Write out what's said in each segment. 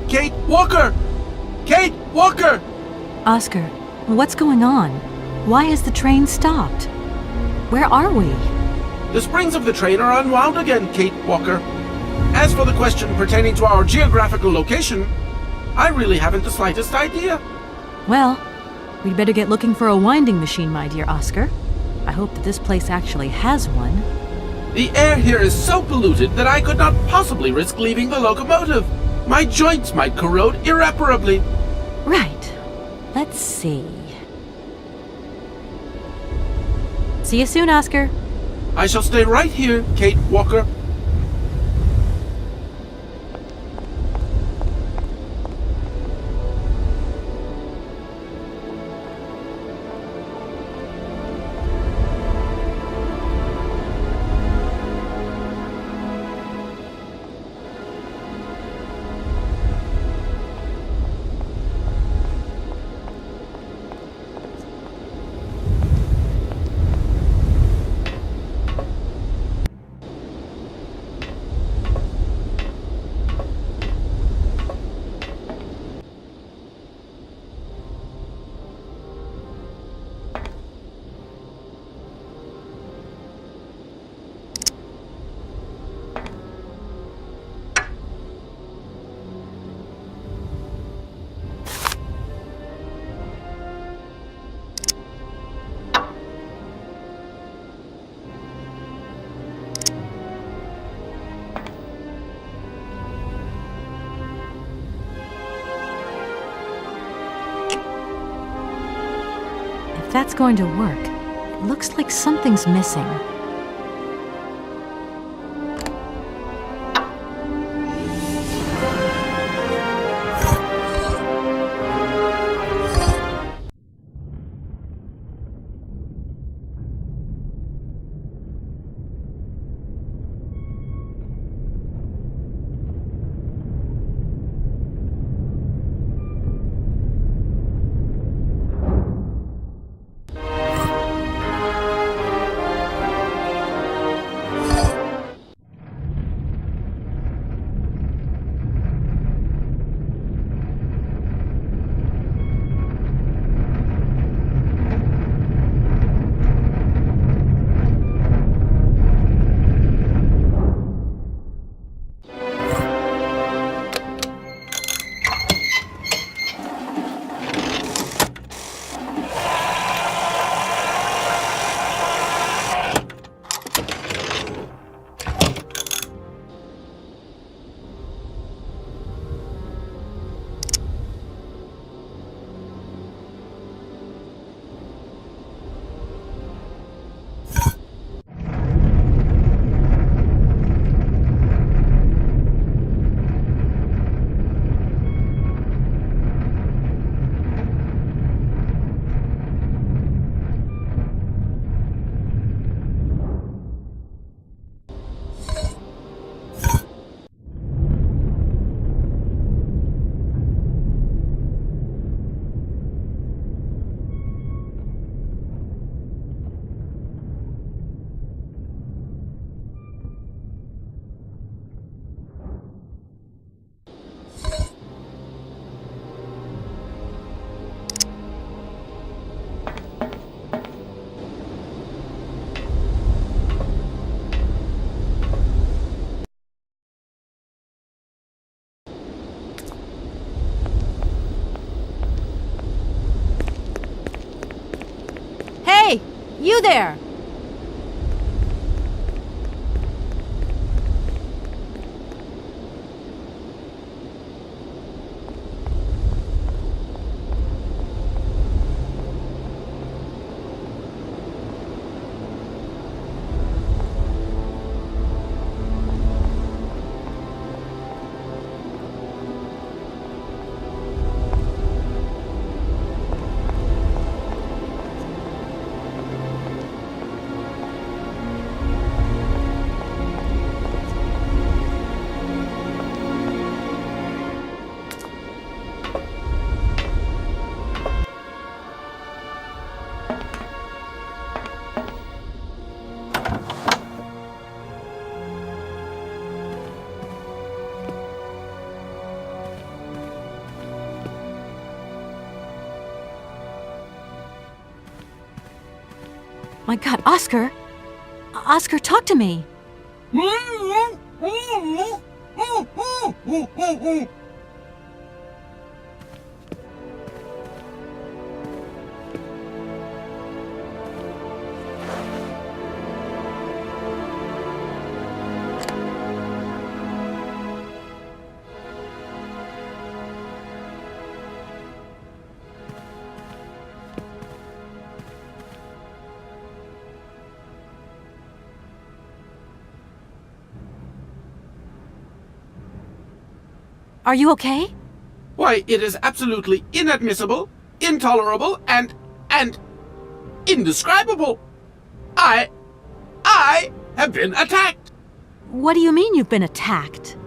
Kate Walker! Kate Walker! Oscar, what's going on? Why has the train stopped? Where are we? The springs of the train are unwound again, Kate Walker. As for the question pertaining to our geographical location, I really haven't the slightest idea. Well, we'd better get looking for a winding machine, my dear Oscar. I hope that this place actually has one. The air here is so polluted that I could not possibly risk leaving the locomotive. My joints might corrode irreparably. Right. Let's see. See you soon, Oscar. I shall stay right here, Kate Walker. If that's going to work, it looks like something's missing. Hey, you there! My God, Oscar! Oscar, talk to me! Are you okay? Why, it is absolutely inadmissible, intolerable, and indescribable. I have been attacked. What do you mean you've been attacked?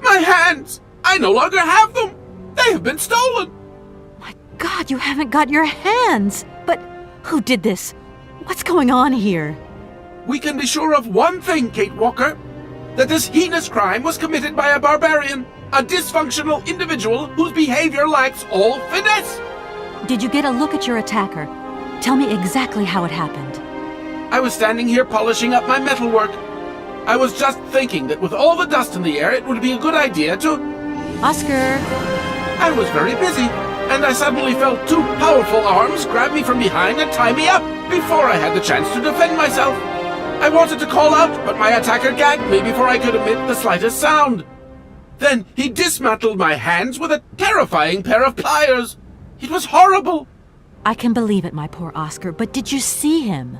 My hands! I no longer have them! They have been stolen! My God, you haven't got your hands! But who did this? What's going on here? We can be sure of one thing, Kate Walker. That this heinous crime was committed by a barbarian, a dysfunctional individual whose behavior lacks all finesse. Did you get a look at your attacker? Tell me exactly how it happened. I was standing here polishing up my metalwork. I was just thinking that with all the dust in the air, it would be a good idea to... Oscar! I was very busy, and I suddenly felt two powerful arms grab me from behind and tie me up before I had the chance to defend myself. I wanted to call out, but my attacker gagged me before I could emit the slightest sound. Then he dismantled my hands with a terrifying pair of pliers. It was horrible. I can believe it, my poor Oscar, but did you see him?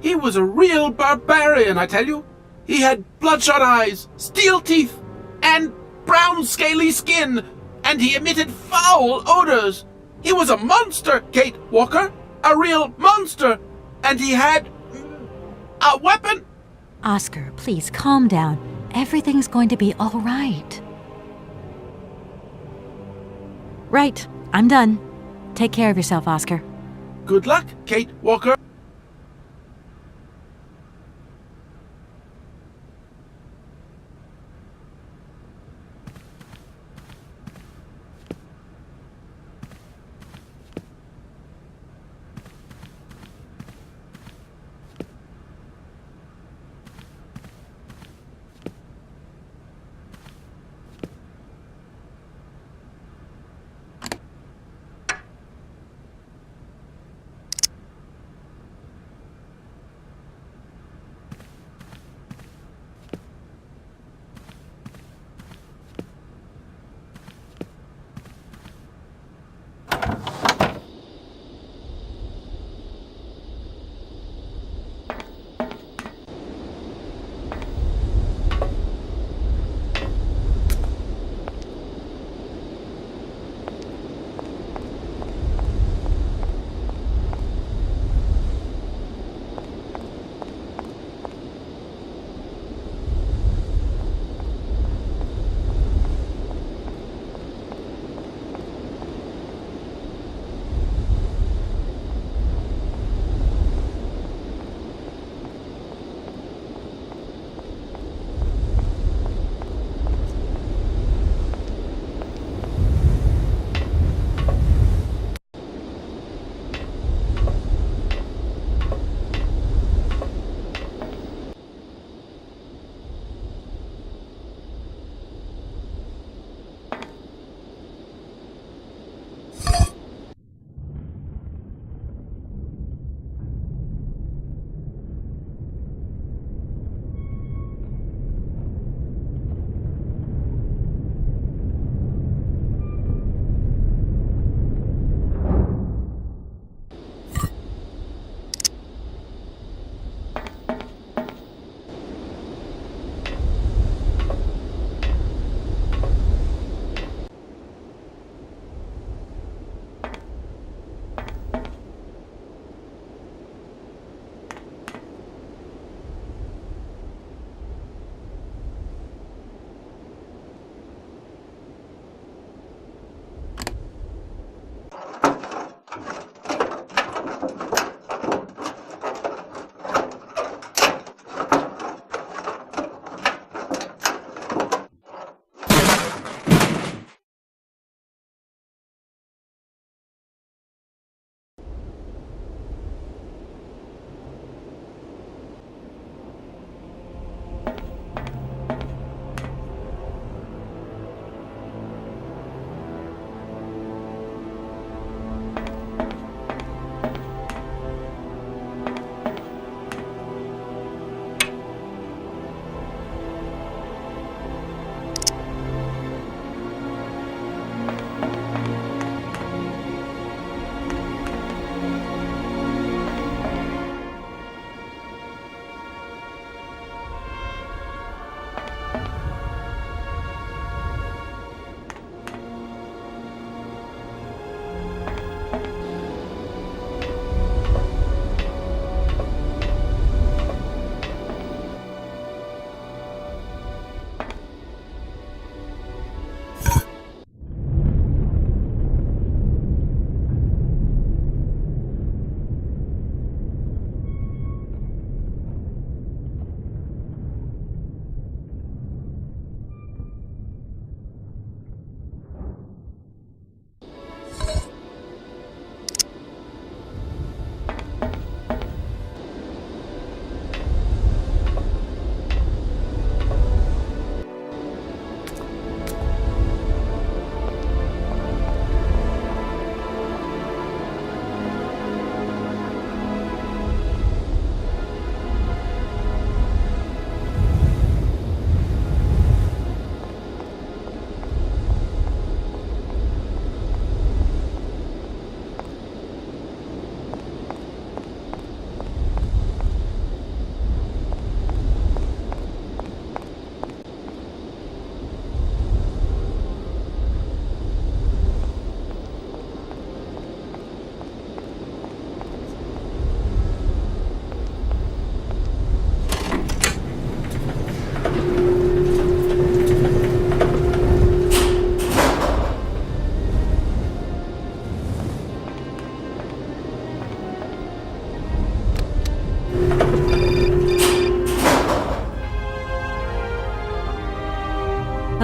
He was a real barbarian, I tell you. He had bloodshot eyes, steel teeth, and brown scaly skin, and he emitted foul odors. He was a monster, Kate Walker, a real monster, and he had a weapon. Oscar, please calm down. Everything's going to be all right. Right, I'm done. Take care of yourself, Oscar. Good luck, Kate Walker.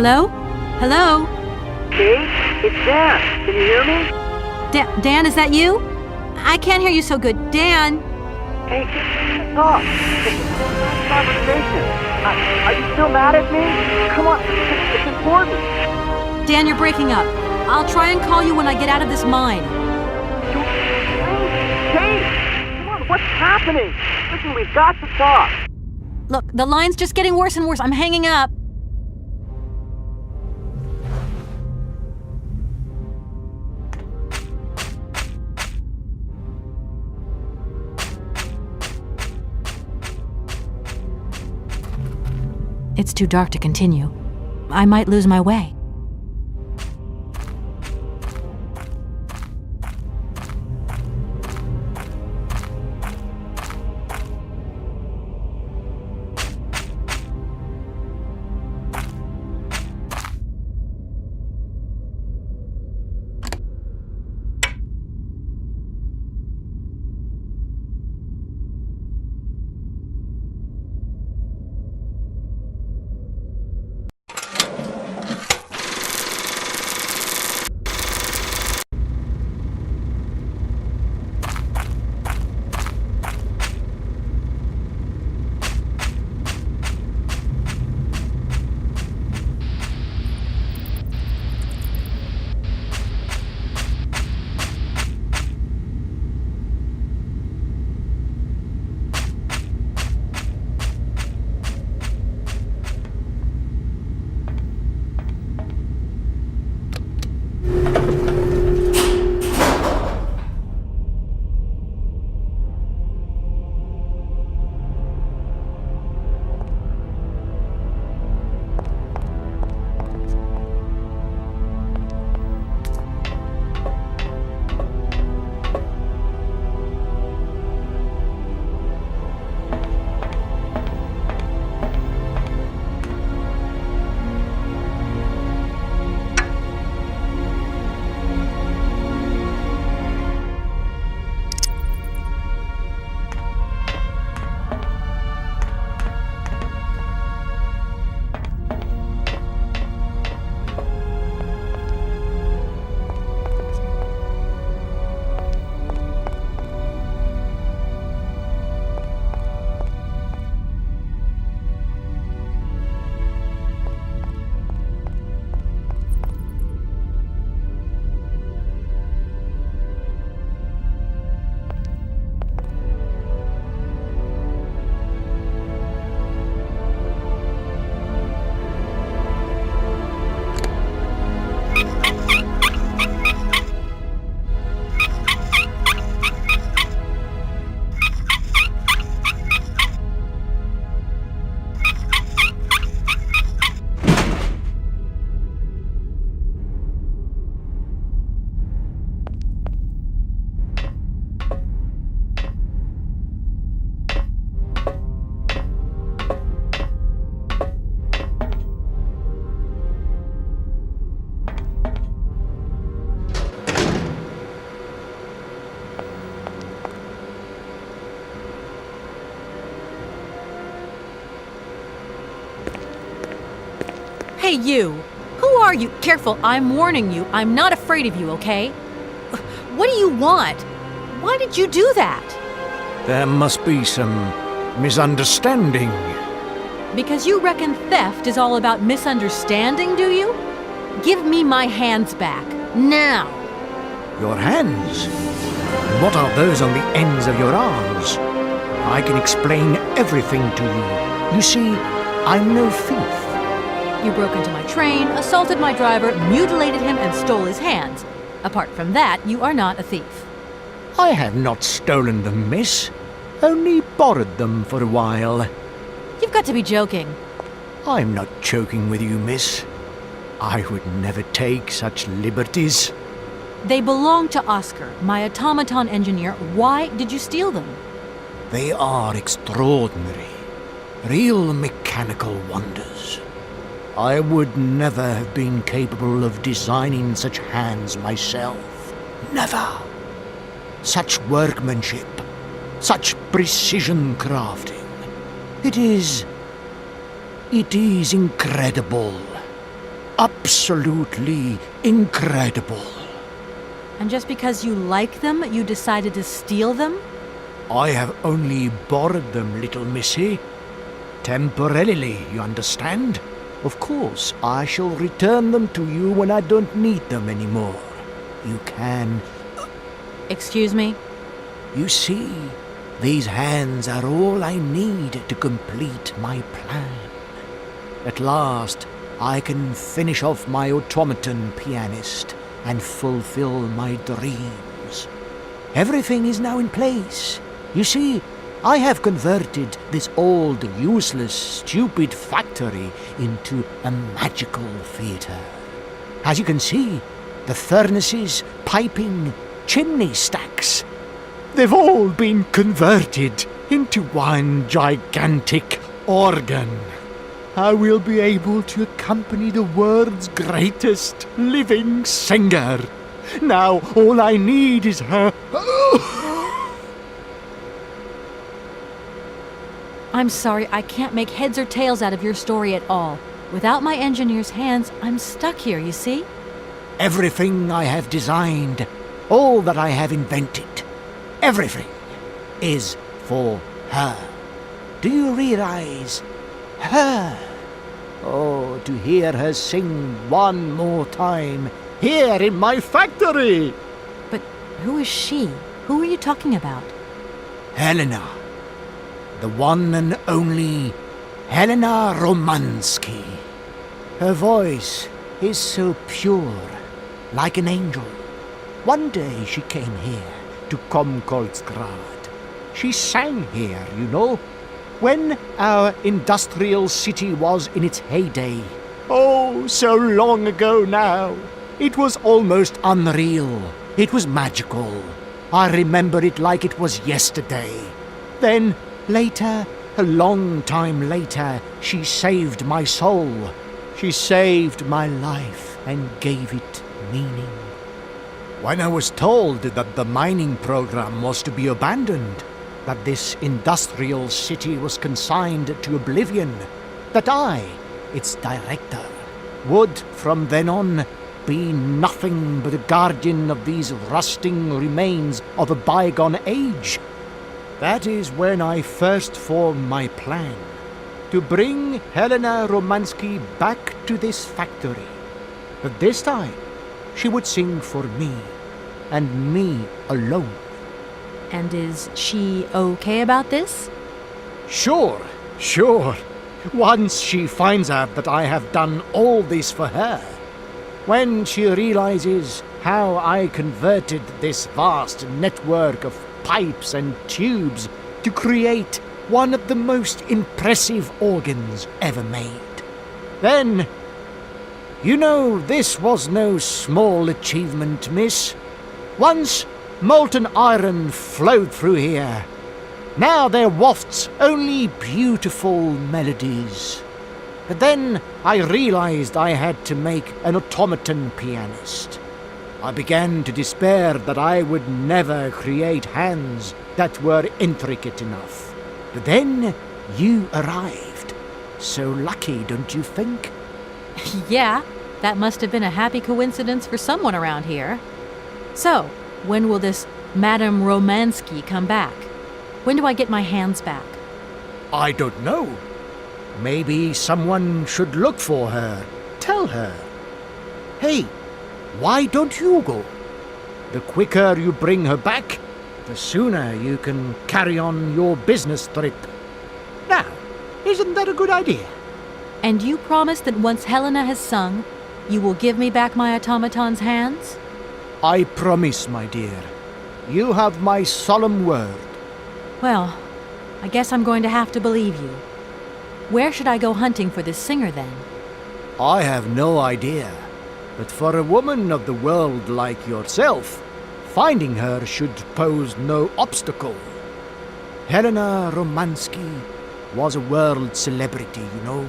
Hello? Hello? Kate? It's Dan. Can you hear me? Dan, is that you? I can't hear you so good. Dan! Hey, just talk. It's a conversation. Are you still mad at me? Come on, it's important. Dan, you're breaking up. I'll try and call you when I get out of this mine. Kate! Come on, what's happening? Listen, we've got to talk. Look, the line's just getting worse and worse. I'm hanging up. It's too dark to continue. I might lose my way. Hey, you! Who are you? Careful, I'm warning you. I'm not afraid of you, okay? What do you want? Why did you do that? There must be some misunderstanding. Because you reckon theft is all about misunderstanding, do you? Give me my hands back. Now! Your hands? And what are those on the ends of your arms? I can explain everything to you. You see, I'm no thief. You broke into my train, assaulted my driver, mutilated him, and stole his hands. Apart from that, you are not a thief. I have not stolen them, miss. Only borrowed them for a while. You've got to be joking. I'm not joking with you, miss. I would never take such liberties. They belong to Oscar, my automaton engineer. Why did you steal them? They are extraordinary. Real mechanical wonders. I would never have been capable of designing such hands myself. Never. Such workmanship, such precision crafting. It is incredible. absolutely incredible. And just because you like them, you decided to steal them? I have only borrowed them, little missy. Temporarily, you understand? Of course, I shall return them to you when I don't need them anymore. You can... Excuse me? You see, these hands are all I need to complete my plan. At last, I can finish off my automaton pianist and fulfill my dreams. Everything is now in place. You see, I have converted this old, useless, stupid factory into a magical theatre. As you can see, the furnaces, piping, chimney stacks, they've all been converted into one gigantic organ. I will be able to accompany the world's greatest living singer. Now all I need is her... I'm sorry, I can't make heads or tails out of your story at all. Without my engineer's hands, I'm stuck here, you see? Everything I have designed, all that I have invented, everything is for her. Do you realize? Her. Oh, to hear her sing one more time here in my factory. But who is she? Who are you talking about? Helena. The one and only Helena Romansky. Her voice is so pure, like an angel. One day she came here to Komgolzgrad. She sang here, you know, when our industrial city was in its heyday. Oh, so long ago now. It was almost unreal. It was magical. I remember it like it was yesterday. Then, later, a long time later, she saved my soul. She saved my life and gave it meaning. When I was told that the mining program was to be abandoned, that this industrial city was consigned to oblivion, that I, its director, would from then on be nothing but a guardian of these rusting remains of a bygone age, that is when I first formed my plan to bring Helena Romansky back to this factory. But this time, she would sing for me, and me alone. And is she okay about this? Sure. Once she finds out that I have done all this for her, when she realizes how I converted this vast network of pipes and tubes to create one of the most impressive organs ever made, then, you know, this was no small achievement, miss. Once molten iron flowed through here. Now there wafts only beautiful melodies. But then I realized I had to make an automaton pianist. I began to despair that I would never create hands that were intricate enough. But then you arrived. So lucky, don't you think? Yeah, that must have been a happy coincidence for someone around here. So, when will this Madame Romansky come back? When do I get my hands back? I don't know. Maybe someone should look for her. Tell her. Hey, why don't you go? The quicker you bring her back, the sooner you can carry on your business trip. Now, isn't that a good idea? And you promise that once Helena has sung, you will give me back my automaton's hands? I promise, my dear. You have my solemn word. Well, I guess I'm going to have to believe you. Where should I go hunting for this singer then? I have no idea. But for a woman of the world like yourself, finding her should pose no obstacle. Helena Romansky was a world celebrity, you know.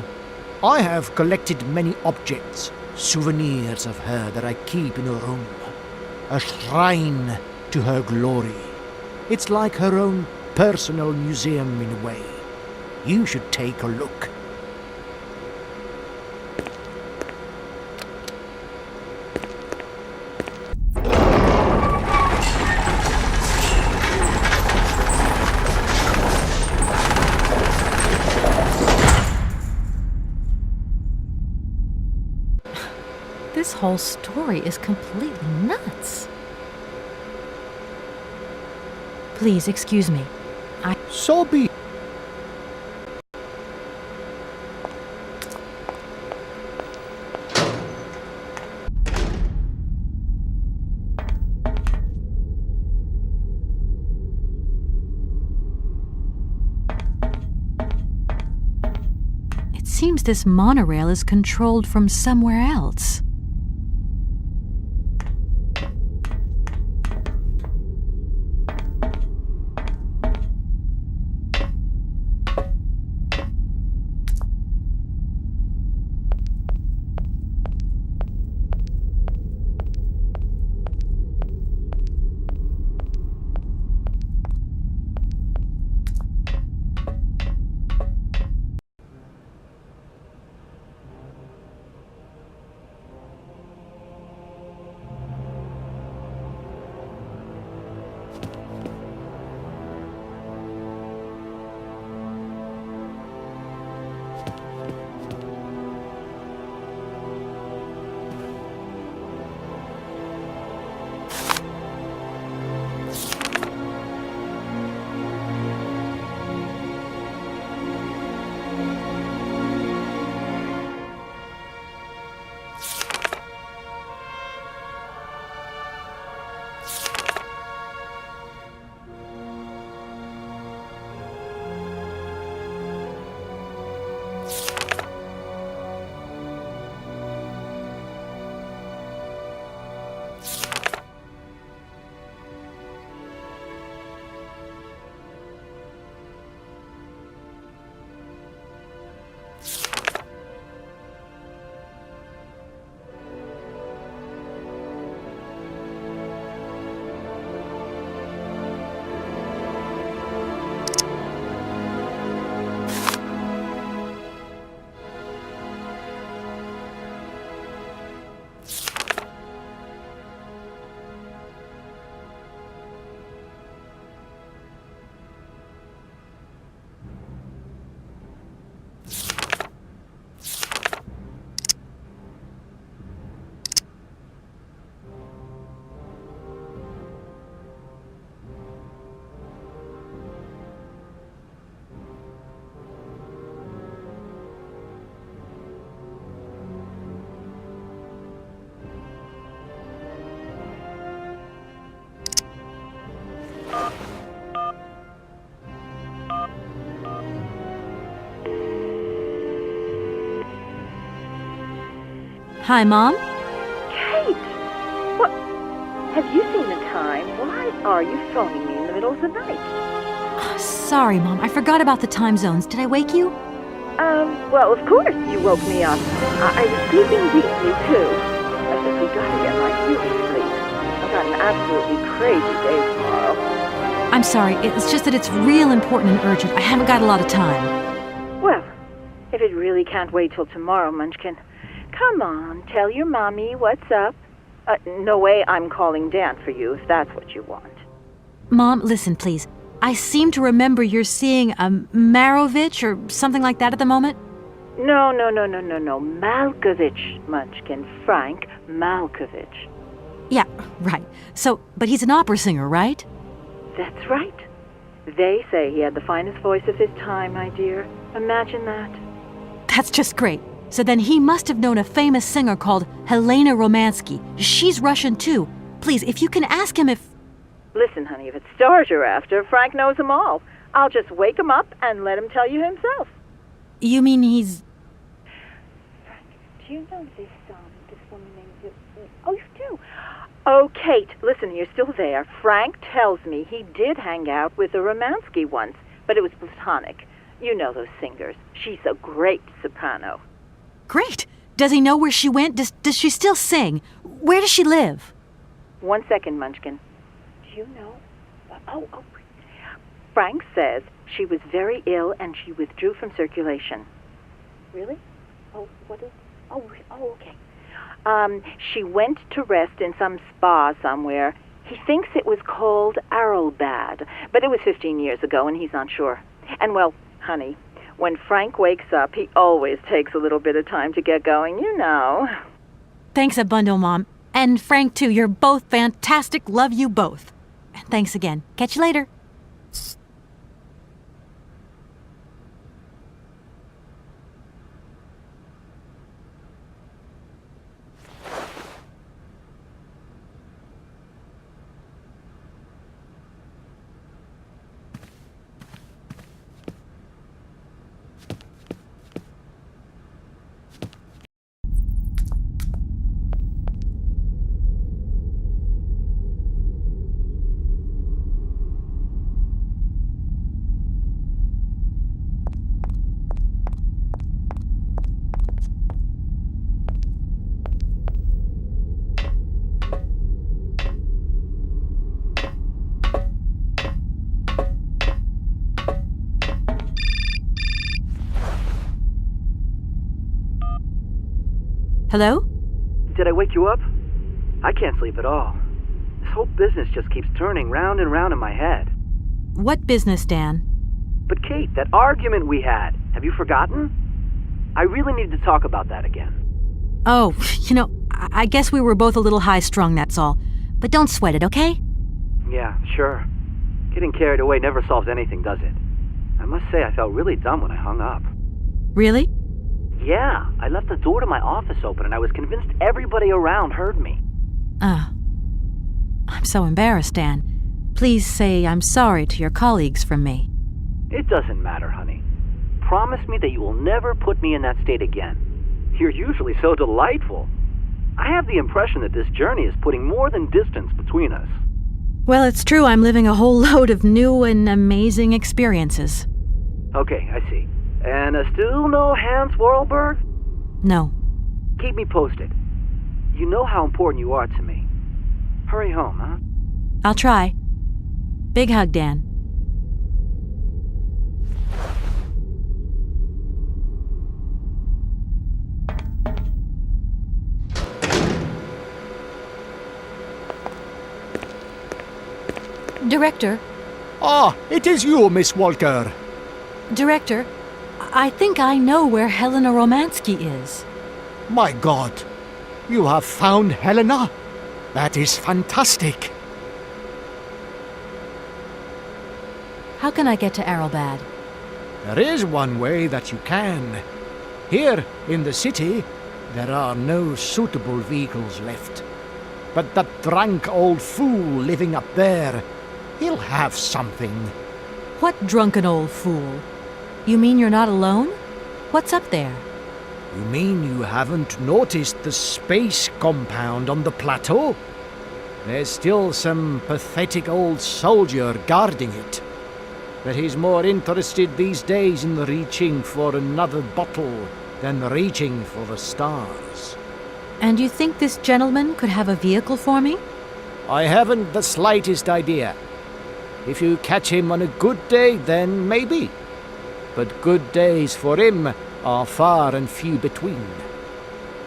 I have collected many objects, souvenirs of her that I keep in a room. A shrine to her glory. It's like her own personal museum in a way. You should take a look. This whole story is completely nuts. Please, excuse me. So be it. It seems this monorail is controlled from somewhere else. Hi, Mom. Kate! What? Have you seen the time? Why are you phoning me in the middle of the night? Oh, sorry, Mom. I forgot about the time zones. Did I wake you? Well, of course you woke me up. I was sleeping deeply, too. I said we gotta get my beauty sleep. I've got an absolutely crazy day tomorrow. I'm sorry. It's just that it's real important and urgent. I haven't got a lot of time. Well, if it really can't wait till tomorrow, Munchkin, come on, tell your mommy what's up. No way I'm calling Dan for you, if that's what you want. Mom, listen, please. I seem to remember you're seeing a Marovich or something like that at the moment. No. Malkovich, Munchkin. Frank Malkovich. Yeah, right. So, but he's an opera singer, right? That's right. They say he had the finest voice of his time, my dear. Imagine that. That's just great. So then he must have known a famous singer called Helena Romansky. She's Russian, too. Please, if you can ask him if... Listen, honey, if it's stars you're after, Frank knows them all. I'll just wake him up and let him tell you himself. You mean he's... Frank, do you know this woman named... Oh, you do? Oh, Kate, listen, you're still there. Frank tells me he did hang out with a Romansky once, but it was platonic. You know those singers. She's a great soprano. Great. Does he know where she went? Does she still sing? Where does she live? 1 second, Munchkin. Do you know? Oh. Frank says she was very ill and she withdrew from circulation. Really? Oh, what is... Oh, okay. She went to rest in some spa somewhere. He thinks it was called Aralbad, but it was 15 years ago and he's not sure. And, well, honey, when Frank wakes up, he always takes a little bit of time to get going, you know. Thanks a bundle, Mom. And Frank, too. You're both fantastic. Love you both. And thanks again. Catch you later. Hello? Did I wake you up? I can't sleep at all. This whole business just keeps turning round and round in my head. What business, Dan? But Kate, that argument we had, have you forgotten? I really need to talk about that again. Oh, I guess we were both a little high-strung, that's all. But don't sweat it, okay? Yeah, sure. Getting carried away never solves anything, does it? I must say I felt really dumb when I hung up. Really? Yeah, I left the door to my office open and I was convinced everybody around heard me. I'm so embarrassed, Dan. Please say I'm sorry to your colleagues from me. It doesn't matter, honey. Promise me that you will never put me in that state again. You're usually so delightful. I have the impression that this journey is putting more than distance between us. Well, it's true I'm living a whole load of new and amazing experiences. Okay, I see. And still no Hans Warlberg? No. Keep me posted. You know how important you are to me. Hurry home, huh? I'll try. Big hug, Dan. Director. Ah, it is you, Miss Walker. Director, I think I know where Helena Romansky is. My God, you have found Helena? That is fantastic. How can I get to Aralbad? There is one way that you can. Here in the city, there are no suitable vehicles left. But that drunk old fool living up there, he'll have something. What drunken old fool? You mean you're not alone? What's up there? You mean you haven't noticed the space compound on the plateau? There's still some pathetic old soldier guarding it. But he's more interested these days in reaching for another bottle than reaching for the stars. And you think this gentleman could have a vehicle for me? I haven't the slightest idea. If you catch him on a good day, then maybe. But good days for him are far and few between.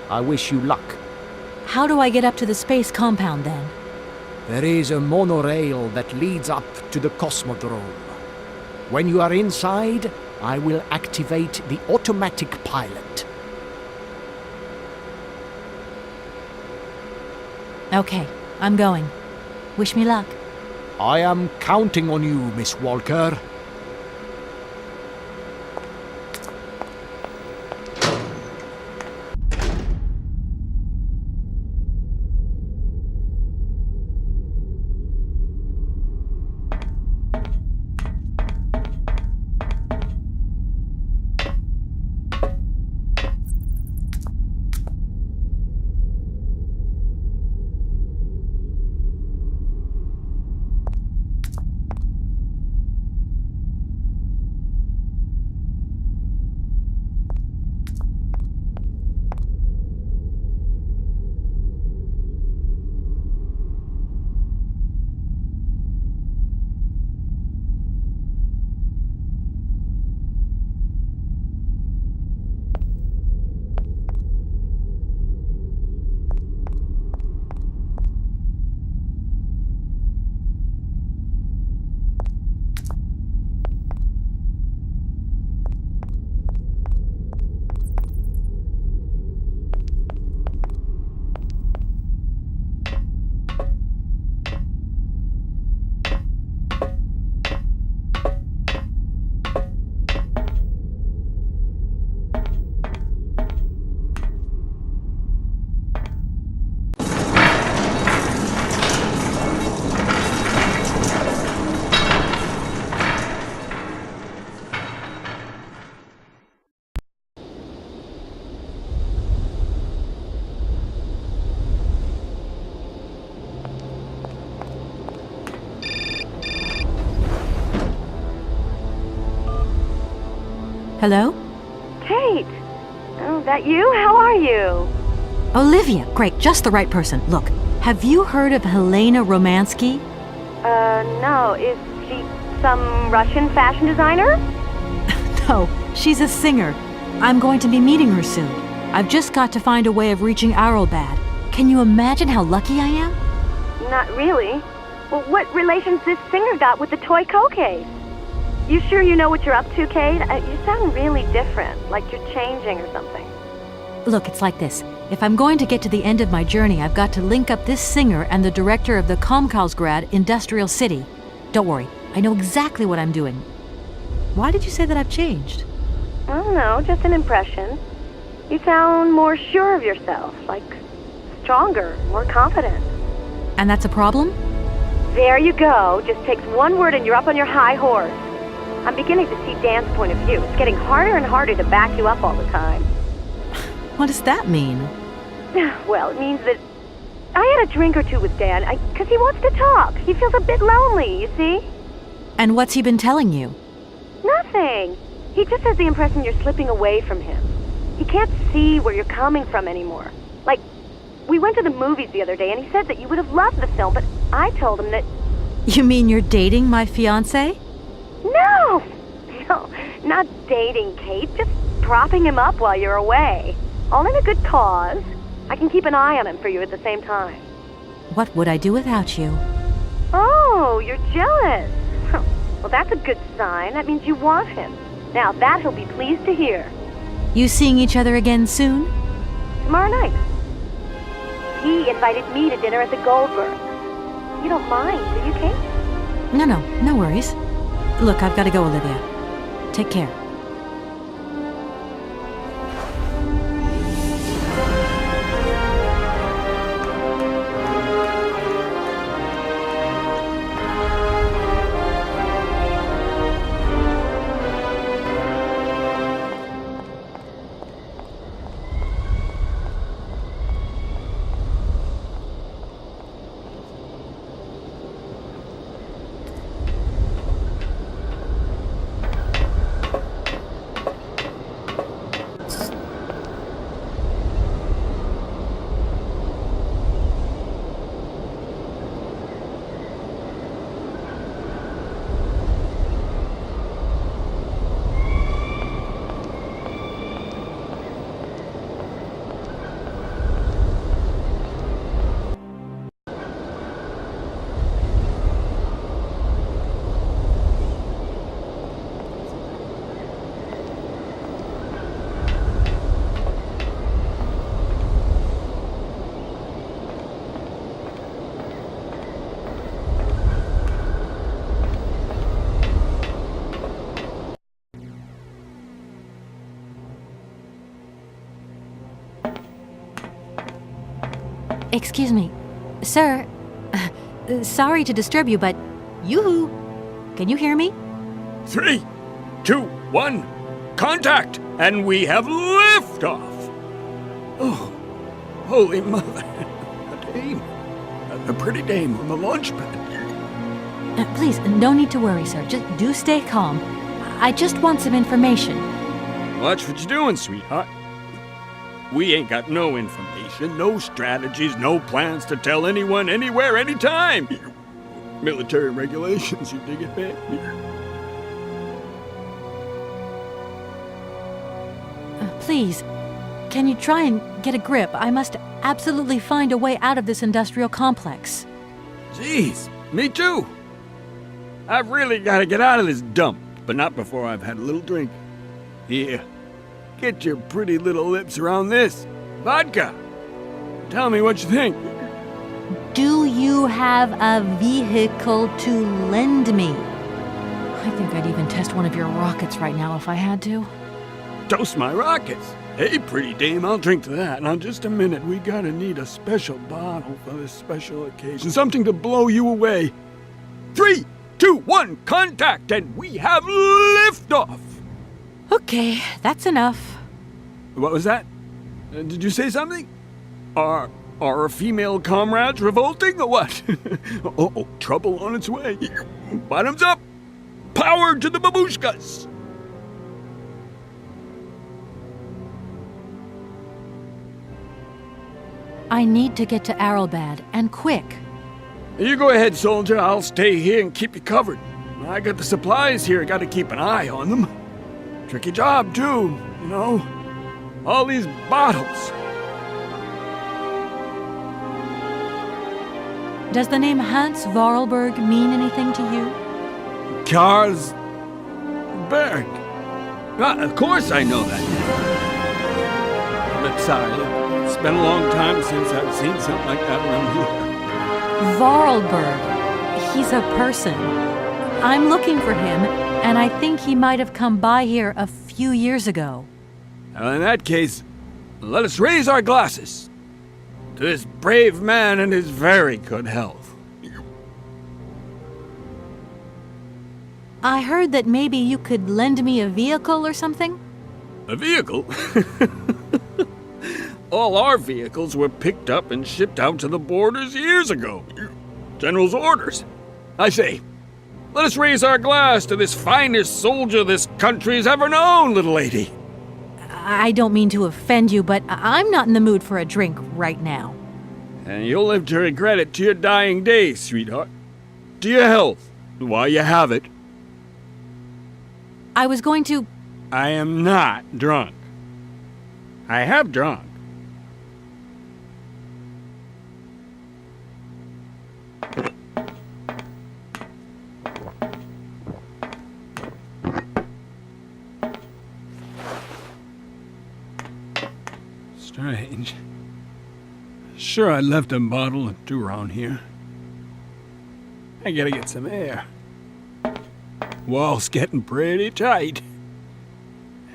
I wish you luck. How do I get up to the space compound, then? There is a monorail that leads up to the Cosmodrome. When you are inside, I will activate the automatic pilot. Okay, I'm going. Wish me luck. I am counting on you, Miss Walker. Hello? Kate! Oh, that you? How are you? Olivia, great, just the right person. Look, have you heard of Helena Romansky? No. Is she some Russian fashion designer? No, she's a singer. I'm going to be meeting her soon. I've just got to find a way of reaching Aralbad. Can you imagine how lucky I am? Not really. Well, what relation's this singer got with the toy case? You sure you know what you're up to, Kate? You sound really different, like you're changing or something. Look, it's like this. If I'm going to get to the end of my journey, I've got to link up this singer and the director of the Komgolzgrad industrial city. Don't worry, I know exactly what I'm doing. Why did you say that I've changed? I don't know, just an impression. You sound more sure of yourself, like stronger, more confident. And that's a problem? There you go. Just takes one word and you're up on your high horse. I'm beginning to see Dan's point of view. It's getting harder and harder to back you up all the time. What does that mean? Well, it means that I had a drink or two with Dan, because he wants to talk. He feels a bit lonely, you see? And what's he been telling you? Nothing. He just has the impression you're slipping away from him. He can't see where you're coming from anymore. Like, we went to the movies the other day, and he said that you would have loved the film, but I told him that... You mean you're dating my fiancé? No, not dating, Kate. Just propping him up while you're away. All in a good cause. I can keep an eye on him for you at the same time. What would I do without you? Oh, you're jealous. Well, that's a good sign. That means you want him. Now, that he'll be pleased to hear. You seeing each other again soon? Tomorrow night. He invited me to dinner at the Goldberg. You don't mind, do you, Kate? No worries. Look, I've got to go, Olivia. Take care. Excuse me. Sir, sorry to disturb you, but yoo-hoo. Can you hear me? 3, 2, 1, contact! And we have liftoff! Oh, holy mother. A dame. A pretty dame on the launch pad. Please, no need to worry, sir. Just do stay calm. I just want some information. Watch what you're doing, sweetheart. We ain't got no information, no strategies, no plans to tell anyone, anywhere, anytime. Military regulations, you dig it, babe? Please, can you try and get a grip? I must absolutely find a way out of this industrial complex. Jeez, me too. I've really got to get out of this dump, but not before I've had a little drink. Here, get your pretty little lips around this. Vodka. Tell me what you think. Do you have a vehicle to lend me? I think I'd even test one of your rockets right now if I had to. Toast my rockets. Hey, pretty dame, I'll drink to that. Now, just a minute. We gotta need a special bottle for this special occasion. Something to blow you away. 3, 2, 1, contact, and we have liftoff. Okay, that's enough. What was that? Did you say something? Are our female comrades revolting or what? Oh, trouble on its way. Bottoms up. Power to the babushkas. I need to get to Aralbad, and quick. You go ahead, soldier. I'll stay here and keep you covered. I got the supplies here. Got to keep an eye on them. Tricky job, too, you know. All these bottles. Does the name Hans Vorarlberg mean anything to you? Berg. Of course I know that. But sorry, it's been a long time since I've seen something like that around here. Vorarlberg. He's a person. I'm looking for him, and I think he might have come by here a few years ago. Well, in that case, let us raise our glasses to this brave man and his very good health. I heard that maybe you could lend me a vehicle or something? A vehicle? All our vehicles were picked up and shipped out to the borders years ago. General's orders. I say, let us raise our glass to this finest soldier this country's ever known, little lady. I don't mean to offend you, but I'm not in the mood for a drink right now. And you'll live to regret it to your dying days, sweetheart. To your health, while you have it. I was going to... I am not drunk. I have drunk. Strange. Sure, I left a bottle or two around here. I gotta get some air. Wall's getting pretty tight.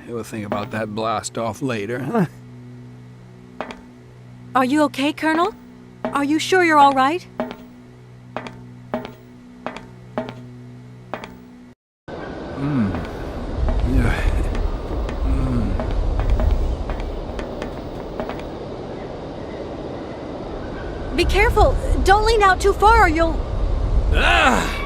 We'll think about that blast off later, huh? Are you okay, Colonel? Are you sure you're all right? Yeah. Be careful! Don't lean out too far or you'll... Ah!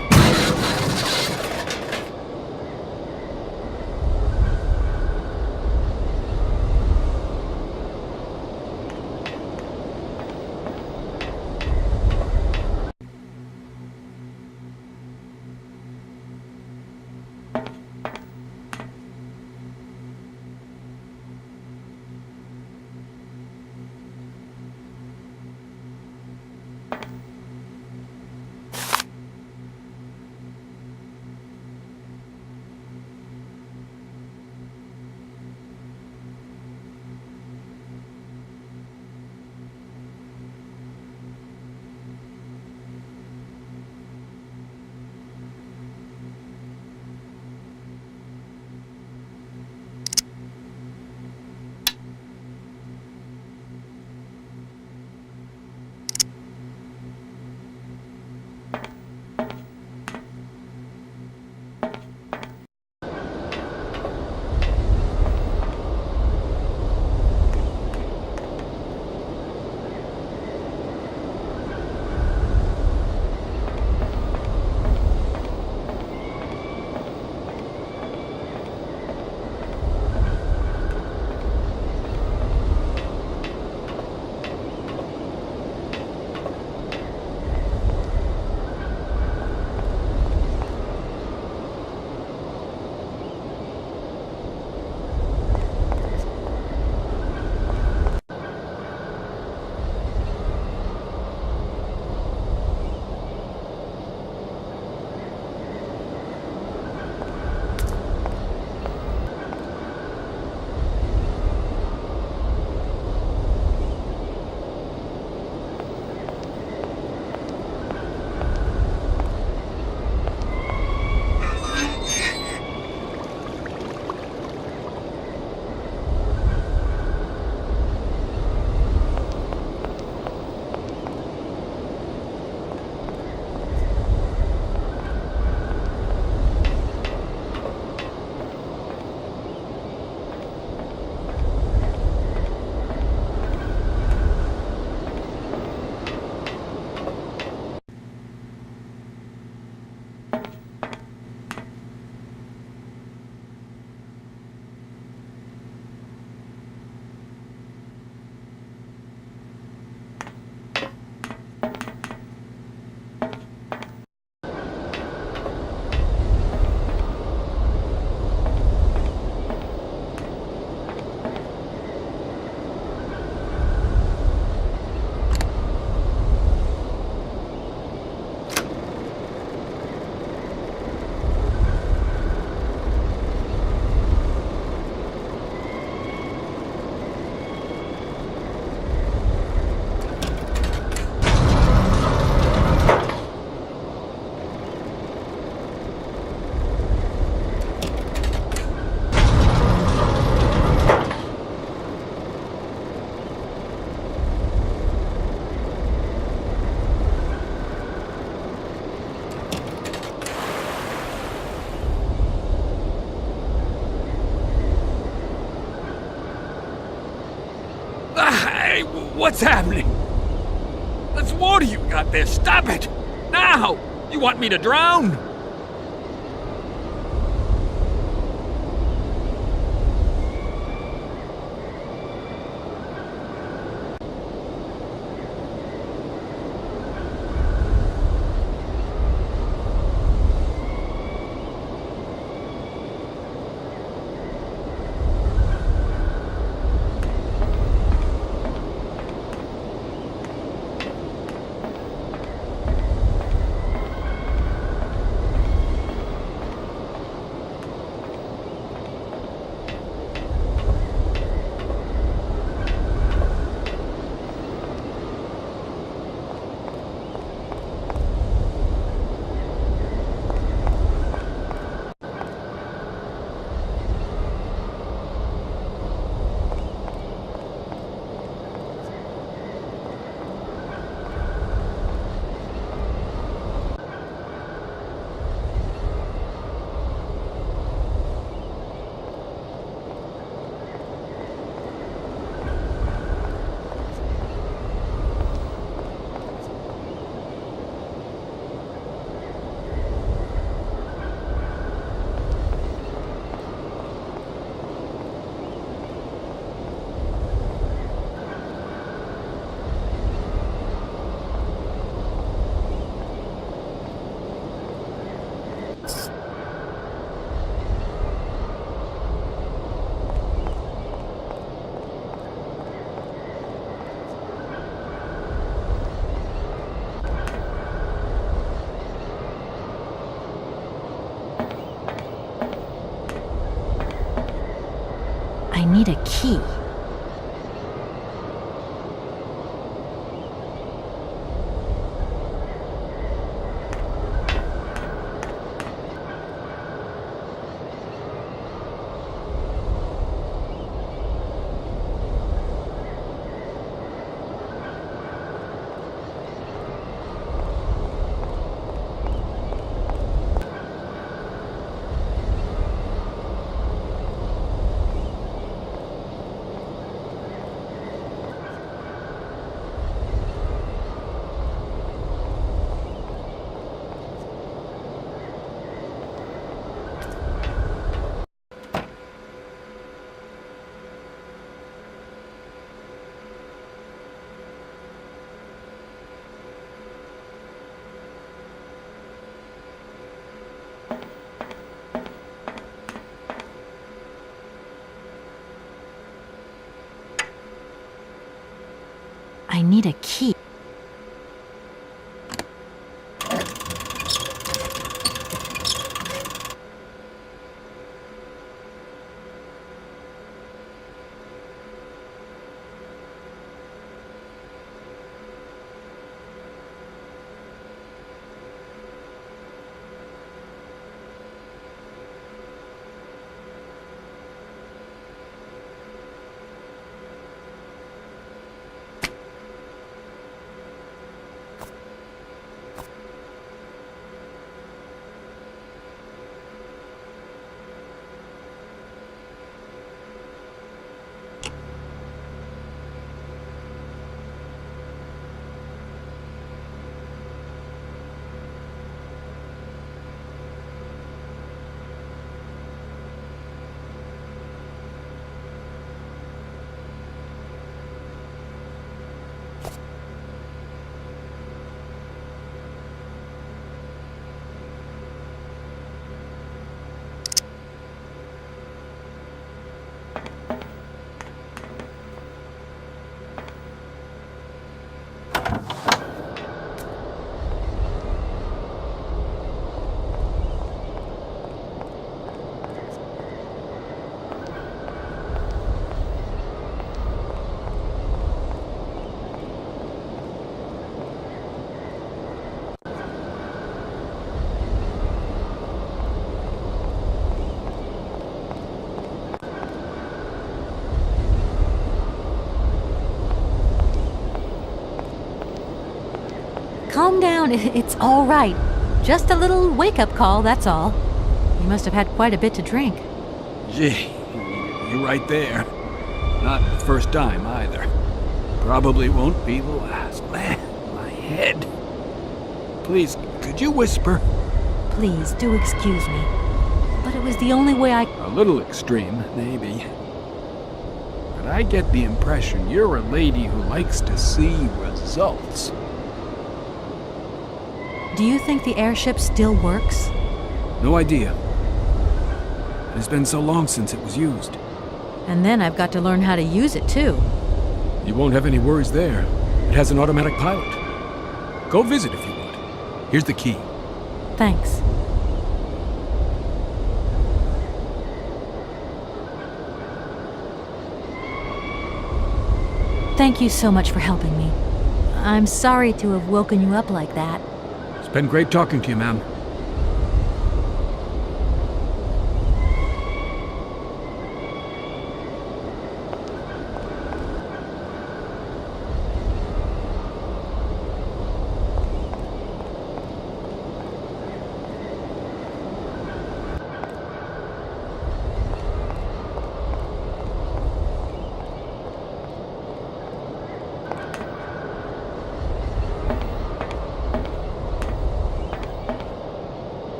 What's happening? That's water you got there. Stop it! Now! You want me to drown? I need a key. I need a key. Calm down, it's all right. Just a little wake-up call, that's all. You must have had quite a bit to drink. Gee, you're right there. Not the first time, either. Probably won't be the last. Man, my head. Please, could you whisper? Please, do excuse me. But it was the only way I... A little extreme, maybe. But I get the impression you're a lady who likes to see results. Do you think the airship still works? No idea. It's been so long since it was used. And then I've got to learn how to use it, too. You won't have any worries there. It has an automatic pilot. Go visit if you want. Here's the key. Thanks. Thank you so much for helping me. I'm sorry to have woken you up like that. It's been great talking to you, ma'am.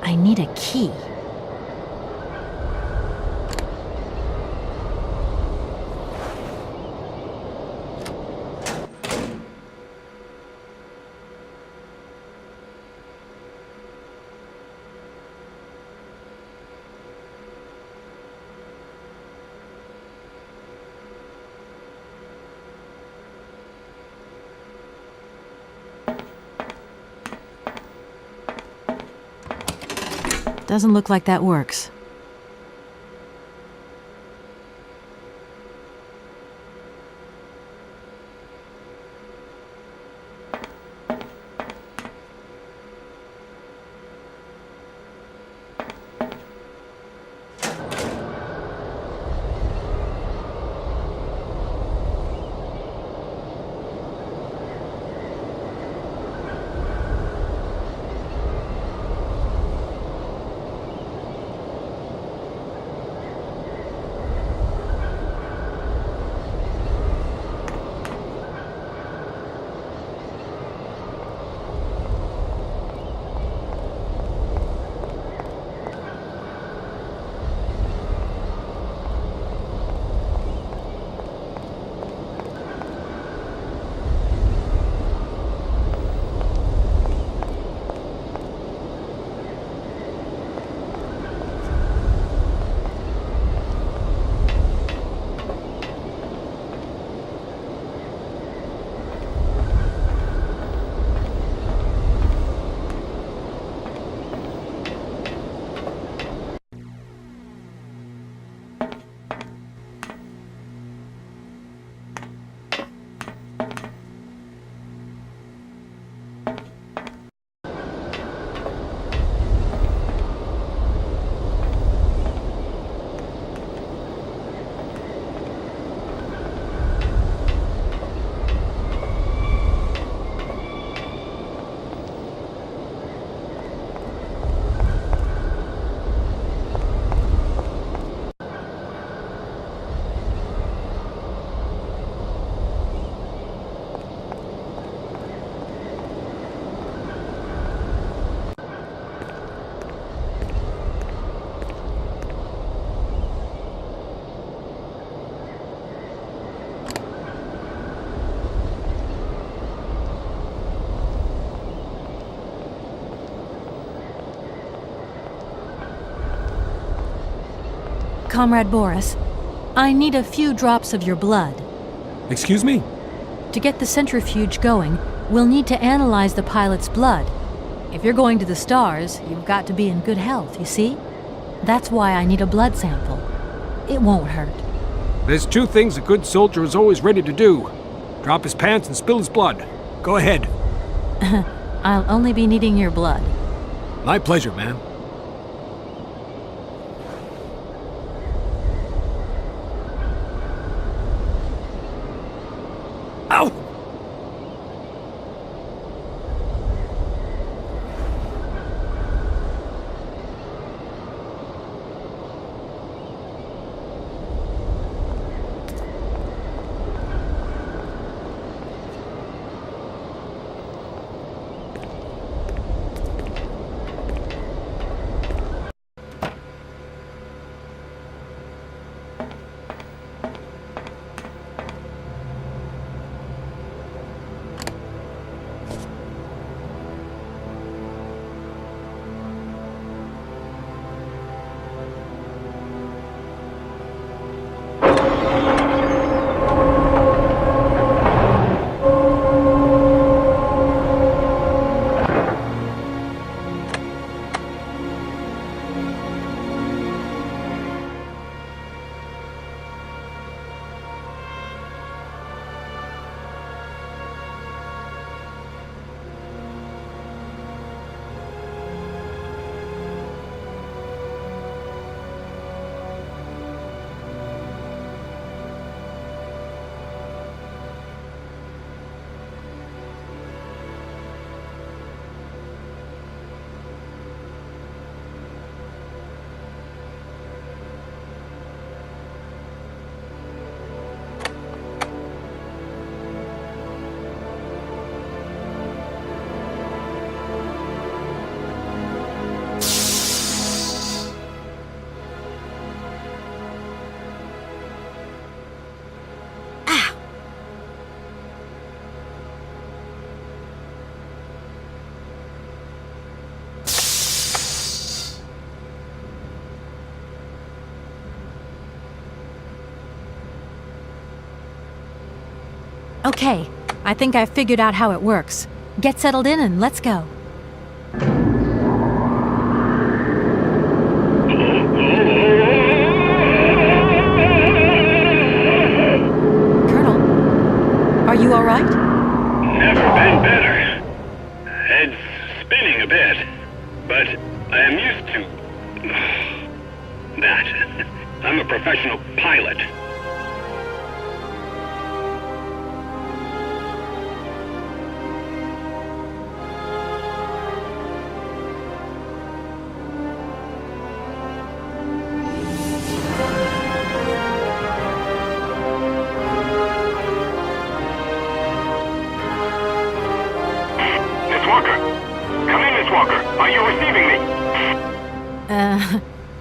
I need a key. Doesn't look like that works. Comrade Boris, I need a few drops of your blood. Excuse me? To get the centrifuge going, we'll need to analyze the pilot's blood. If you're going to the stars, you've got to be in good health, you see? That's why I need a blood sample. It won't hurt. There's two things a good soldier is always ready to do. Drop his pants and spill his blood. Go ahead. I'll only be needing your blood. My pleasure, ma'am. Ow! Okay, I think I've figured out how it works. Get settled in and let's go. Colonel, are you all right? Never been better. Head's spinning a bit, but I am used to that. I'm a professional pilot. Miss Walker! Come in, Miss Walker! Are you receiving me?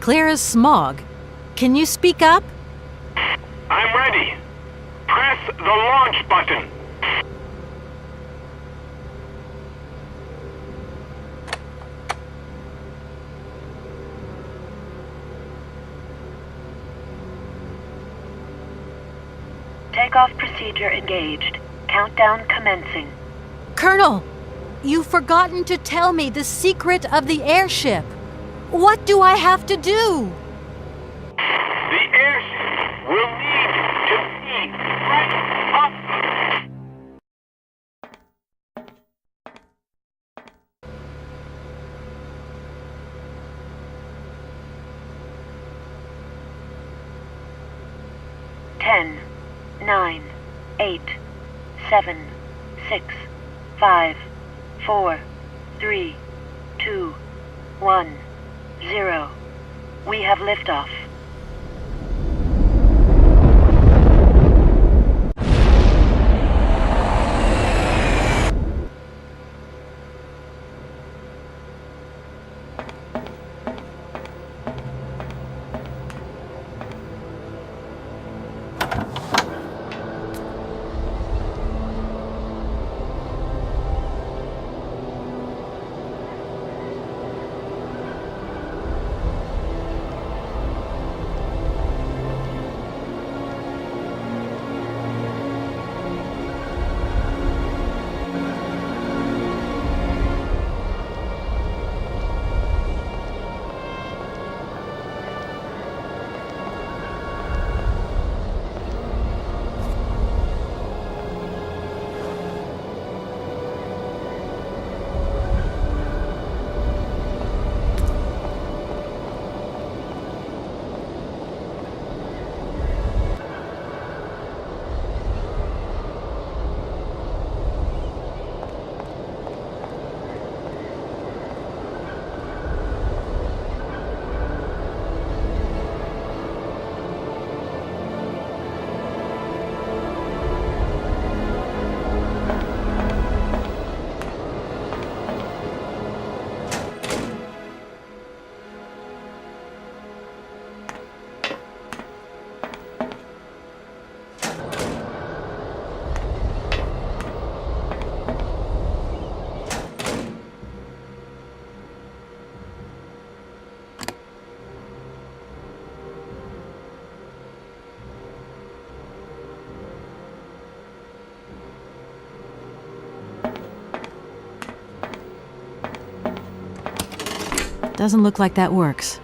Clear as smog. Can you speak up? I'm ready. Press the launch button. Takeoff procedure engaged. Countdown commencing. Colonel, you've forgotten to tell me the secret of the airship. What do I have to do? The airship will need to be right up. 10, 9, 8, 7, 6, 5, 4, 3, 2, 1, 0. We have liftoff. Doesn't look like that works.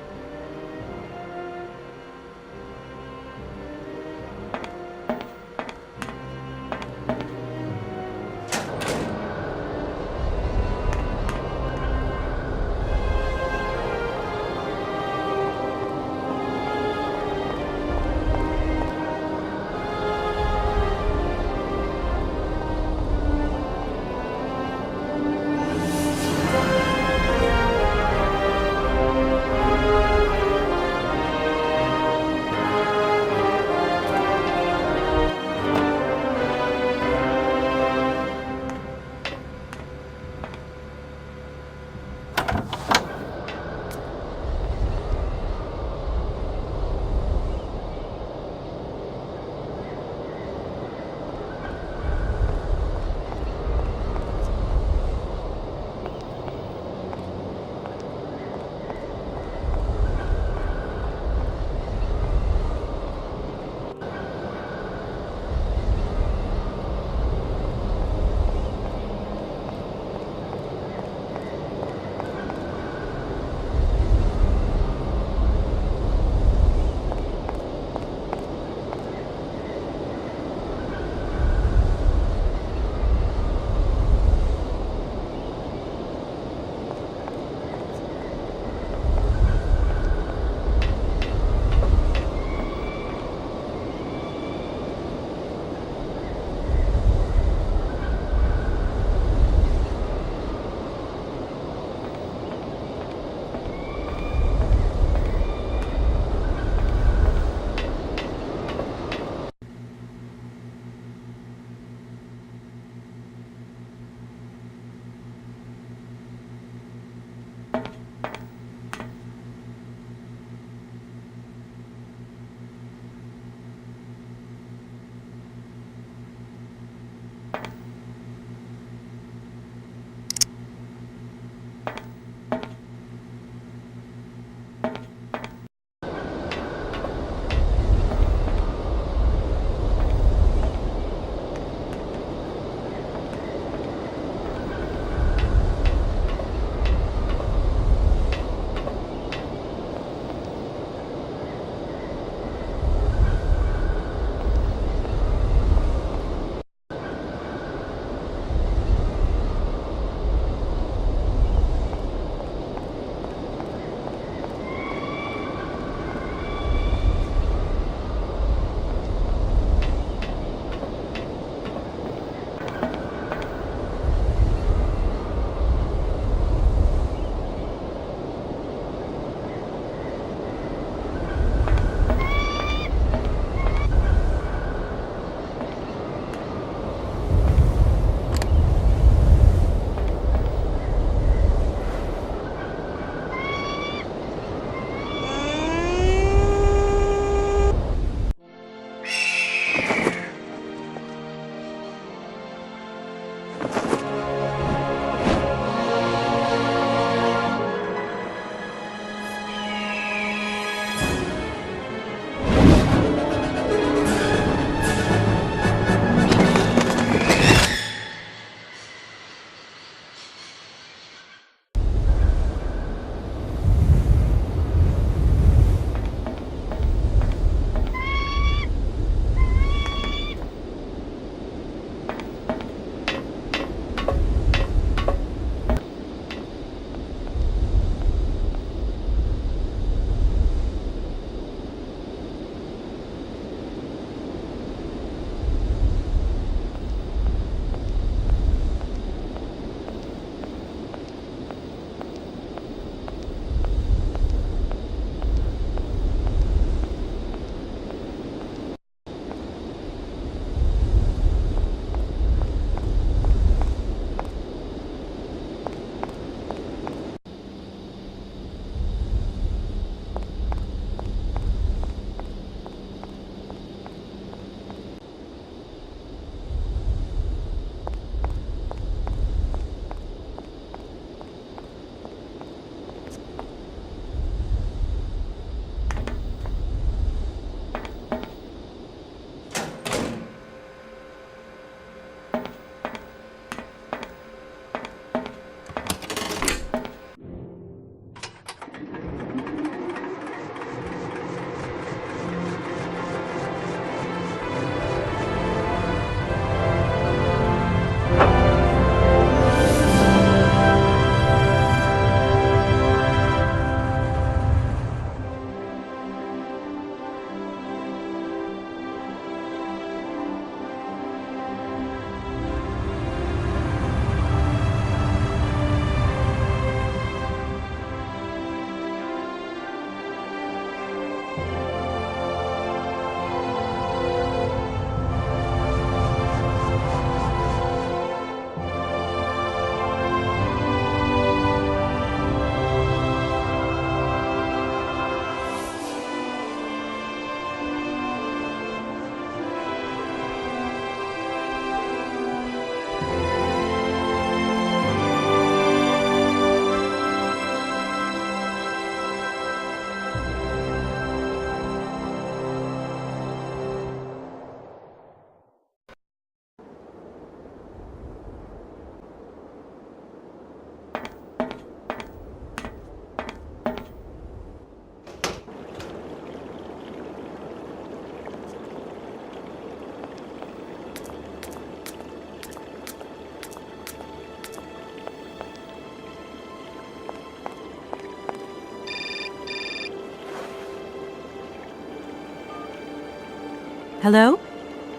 Hello?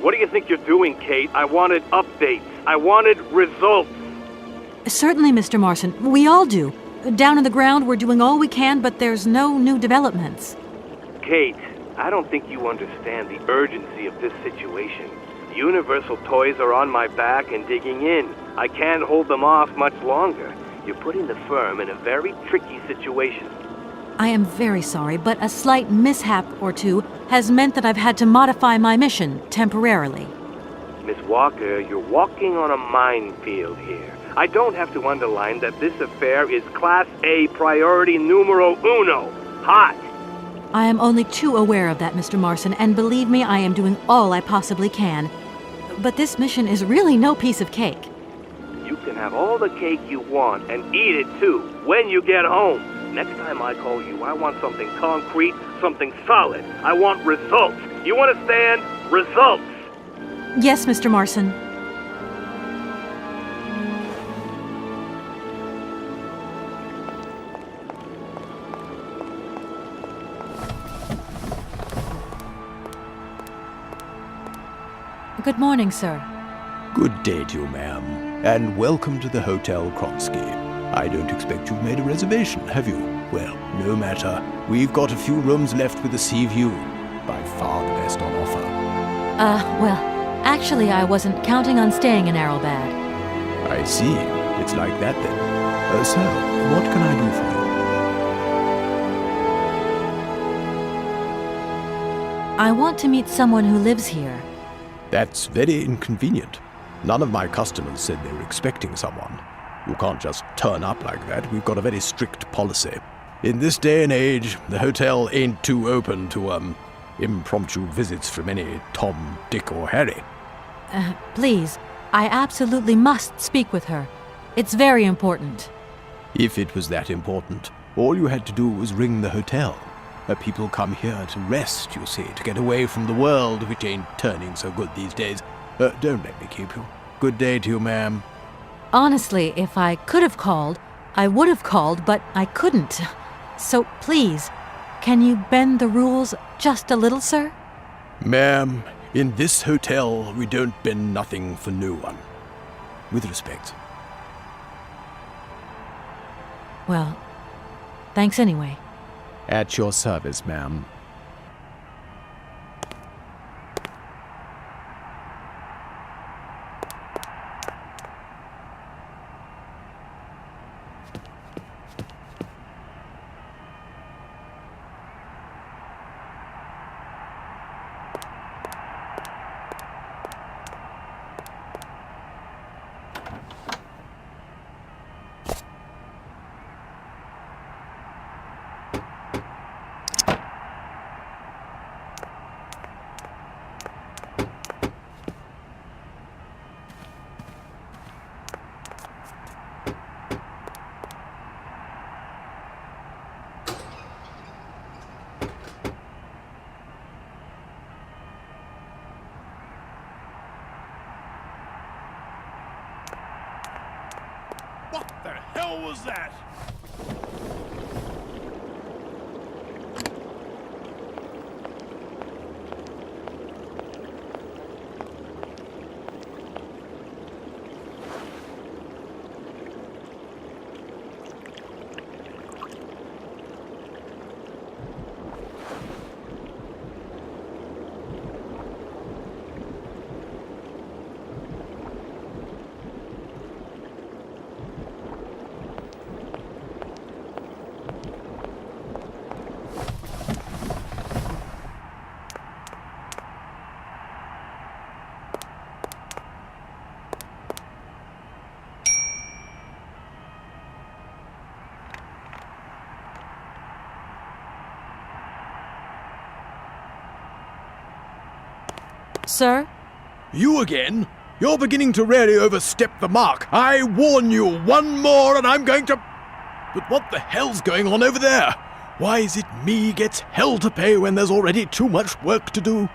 What do you think you're doing, Kate? I wanted updates. I wanted results. Certainly, Mr. Marson. We all do. Down on the ground, we're doing all we can, but there's no new developments. Kate, I don't think you understand the urgency of this situation. Universal Toys are on my back and digging in. I can't hold them off much longer. You're putting the firm in a very tricky situation. I am very sorry, but a slight mishap or two has meant that I've had to modify my mission temporarily. Miss Walker, you're walking on a minefield here. I don't have to underline that this affair is Class A priority numero uno. Hot! I am only too aware of that, Mr. Marson, and believe me, I am doing all I possibly can. But this mission is really no piece of cake. You can have all the cake you want and eat it too when you get home. Next time I call you, I want something concrete, something solid. I want results. You understand? Results! Yes, Mr. Marson. Good morning, sir. Good day to you, ma'am, and welcome to the Hotel Kronsky. I don't expect you've made a reservation, have you? Well, no matter. We've got a few rooms left with a sea view. By far the best on offer. Well, actually, I wasn't counting on staying in Aralbad. I see. It's like that then. So, what can I do for you? I want to meet someone who lives here. That's very inconvenient. None of my customers said they were expecting someone. You can't just turn up like that. We've got a very strict policy. In this day and age, the hotel ain't too open to, impromptu visits from any Tom, Dick, or Harry. Please, I absolutely must speak with her. It's very important. If it was that important, all you had to do was ring the hotel. People come here to rest, you see, to get away from the world, which ain't turning so good these days. Don't let me keep you. Good day to you, ma'am. Honestly, if I could have called, I would have called, but I couldn't. So please, can you bend the rules just a little, sir? Ma'am, in this hotel, we don't bend nothing for no one. With respect. Well, thanks anyway. At your service, ma'am. What the hell was that? Sir? You again? You're beginning to really overstep the mark. I warn you, one more and I'm going to... But what the hell's going on over there? Why is it me gets hell to pay when there's already too much work to do?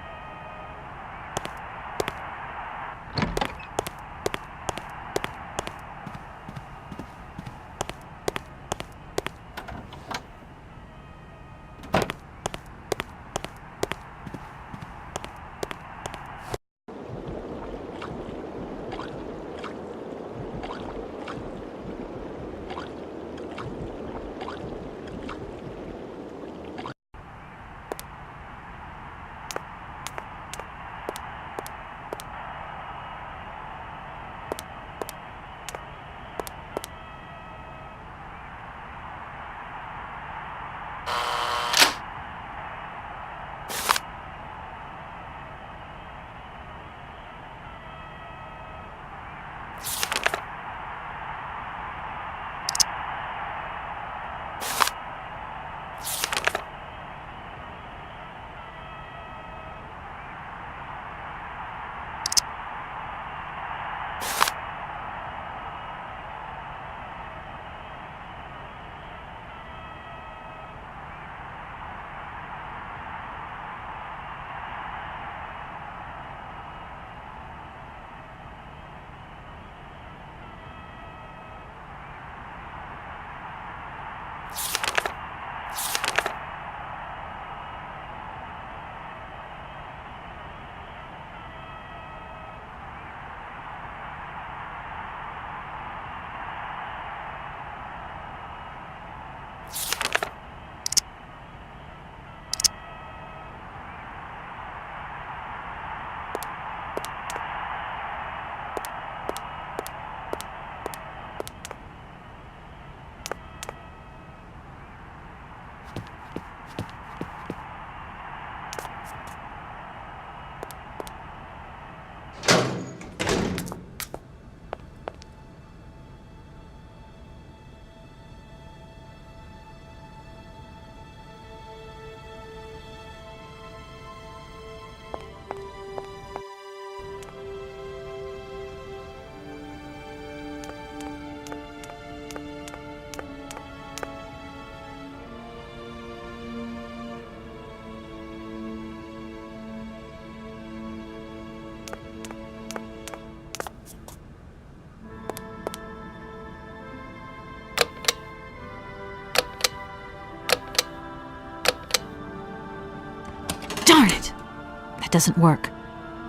doesn't work.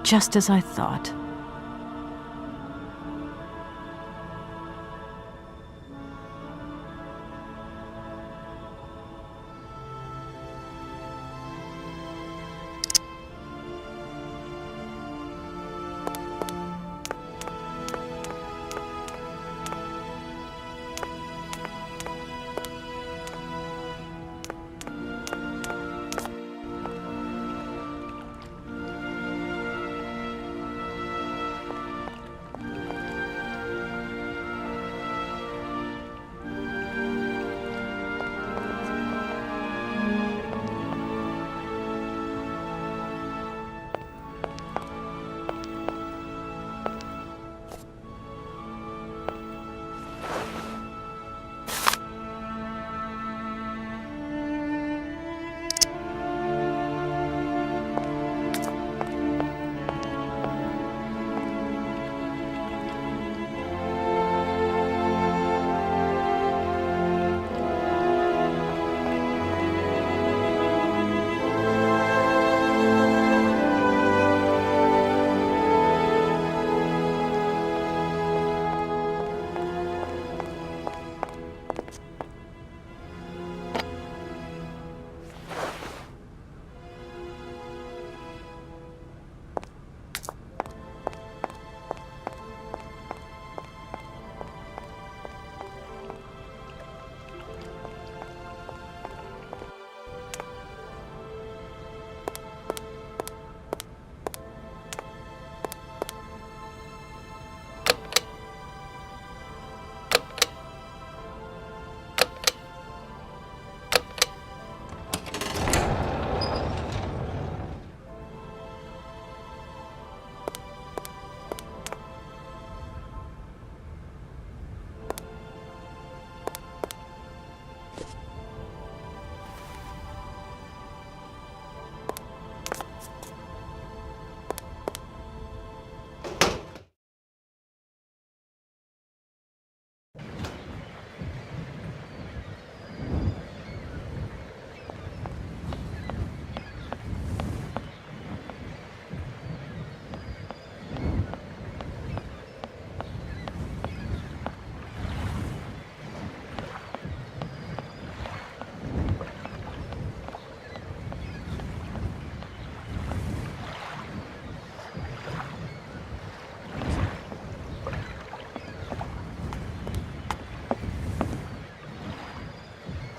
Just as I thought.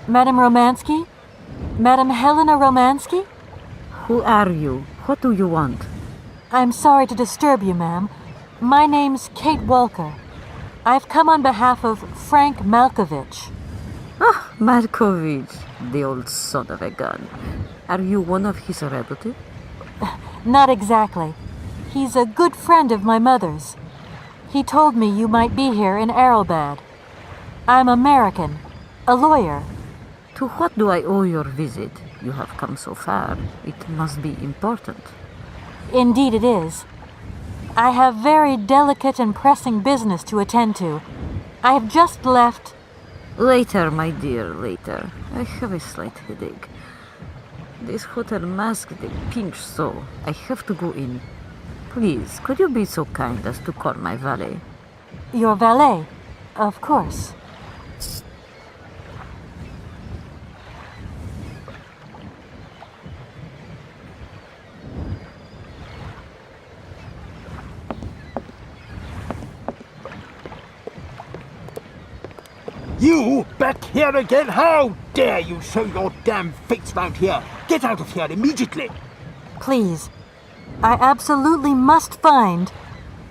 Madam Romansky? Madam Helena Romansky? Who are you? What do you want? I'm sorry to disturb you, ma'am. My name's Kate Walker. I've come on behalf of Frank Malkovich. Ah, Malkovich, the old son of a gun. Are you one of his relatives? Not exactly. He's a good friend of my mother's. He told me you might be here in Aralbad. I'm American, a lawyer. To what do I owe your visit? You have come so far. It must be important. Indeed it is. I have very delicate and pressing business to attend to. I have just left... Later, my dear, later. I have a slight headache. This hotel mask, they pinch so. I have to go in. Please, could you be so kind as to call my valet? Your valet? Of course. You back here again? How dare you show your damn face round here? Get out of here immediately! Please. I absolutely must find...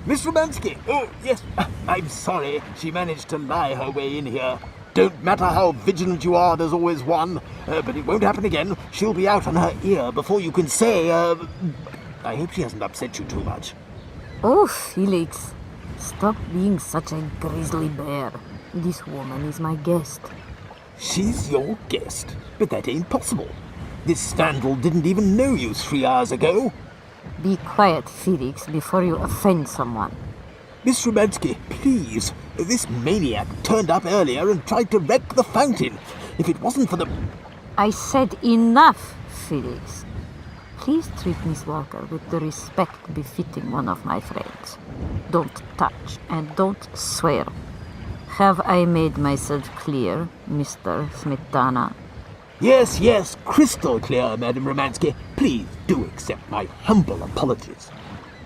Miss Romansky! Oh, yes, I'm sorry. She managed to lie her way in here. Don't matter how vigilant you are, there's always one. But it won't happen again. She'll be out on her ear before you can say, I hope she hasn't upset you too much. Oh, Felix. Stop being such a grizzly bear. This woman is my guest. She's your guest? But that ain't possible. This vandal didn't even know you 3 hours ago. Be quiet, Felix, before you offend someone. Miss Romansky, please. This maniac turned up earlier and tried to wreck the fountain. If it wasn't for the... I said enough, Felix. please treat Miss Walker with the respect befitting one of my friends. Don't touch and don't swear. Have I made myself clear, Mr. Smetana? Yes, yes, crystal clear, Madam Romansky. Please do accept my humble apologies.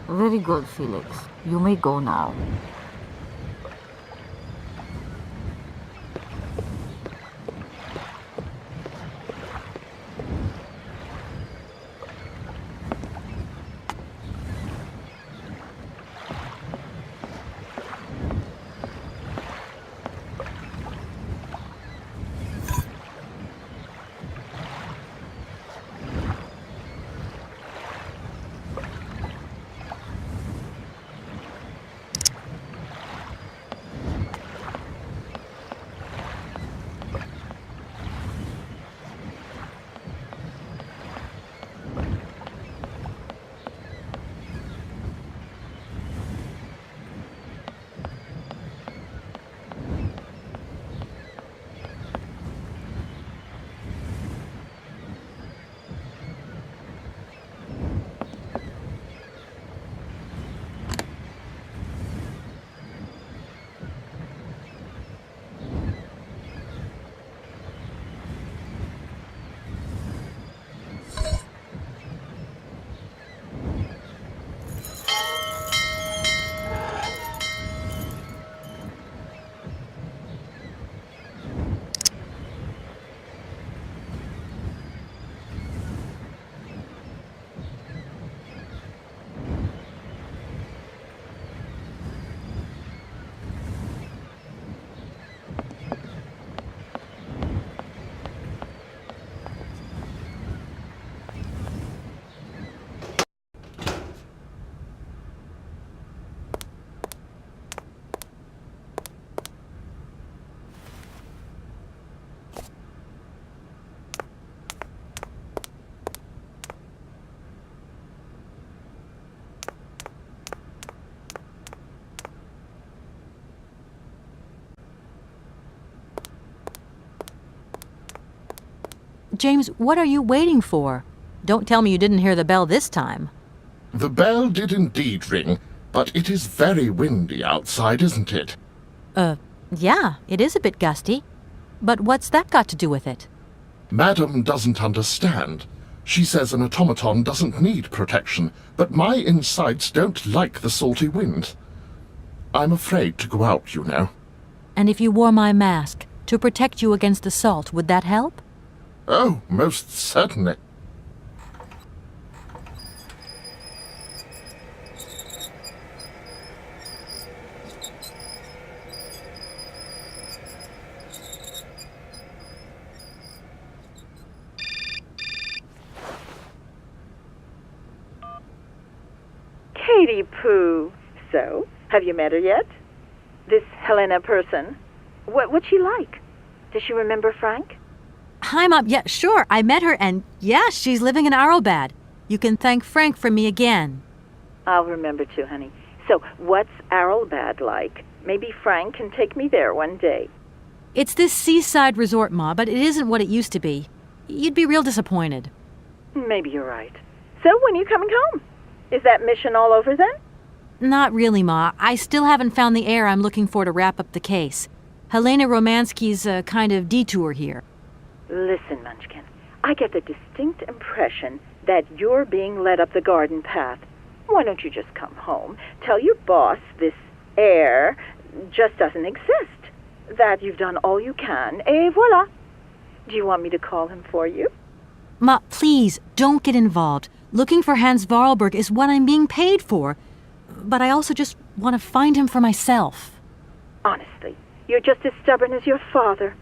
Very good, Felix. You may go now. James, what are you waiting for? Don't tell me you didn't hear the bell this time. The bell did indeed ring, but it is very windy outside, isn't it? Yeah, it is a bit gusty. But what's that got to do with it? Madam doesn't understand. She says an automaton doesn't need protection, but my insides don't like the salty wind. I'm afraid to go out, you know. And if you wore my mask to protect you against the salt, would that help? Oh, most certainly. Katie Pooh. So, have you met her yet? This Helena person? What's she like? Does she remember Frank? Hi, Mom. Yeah, sure. I met her, and yeah, she's living in Aralbad. You can thank Frank for me again. I'll remember too, honey. So, what's Aralbad like? Maybe Frank can take me there one day. It's this seaside resort, Ma, but it isn't what it used to be. You'd be real disappointed. Maybe you're right. So, when are you coming home? Is that mission all over then? Not really, Ma. I still haven't found the heir I'm looking for to wrap up the case. Helena Romansky's a kind of detour here. Listen, Munchkin, I get the distinct impression that you're being led up the garden path. Why don't you just come home, tell your boss this heir just doesn't exist, that you've done all you can, et voila. Do you want me to call him for you? Ma, please, don't get involved. Looking for Hans Vorarlberg is what I'm being paid for. But I also just want to find him for myself. Honestly, you're just as stubborn as your father.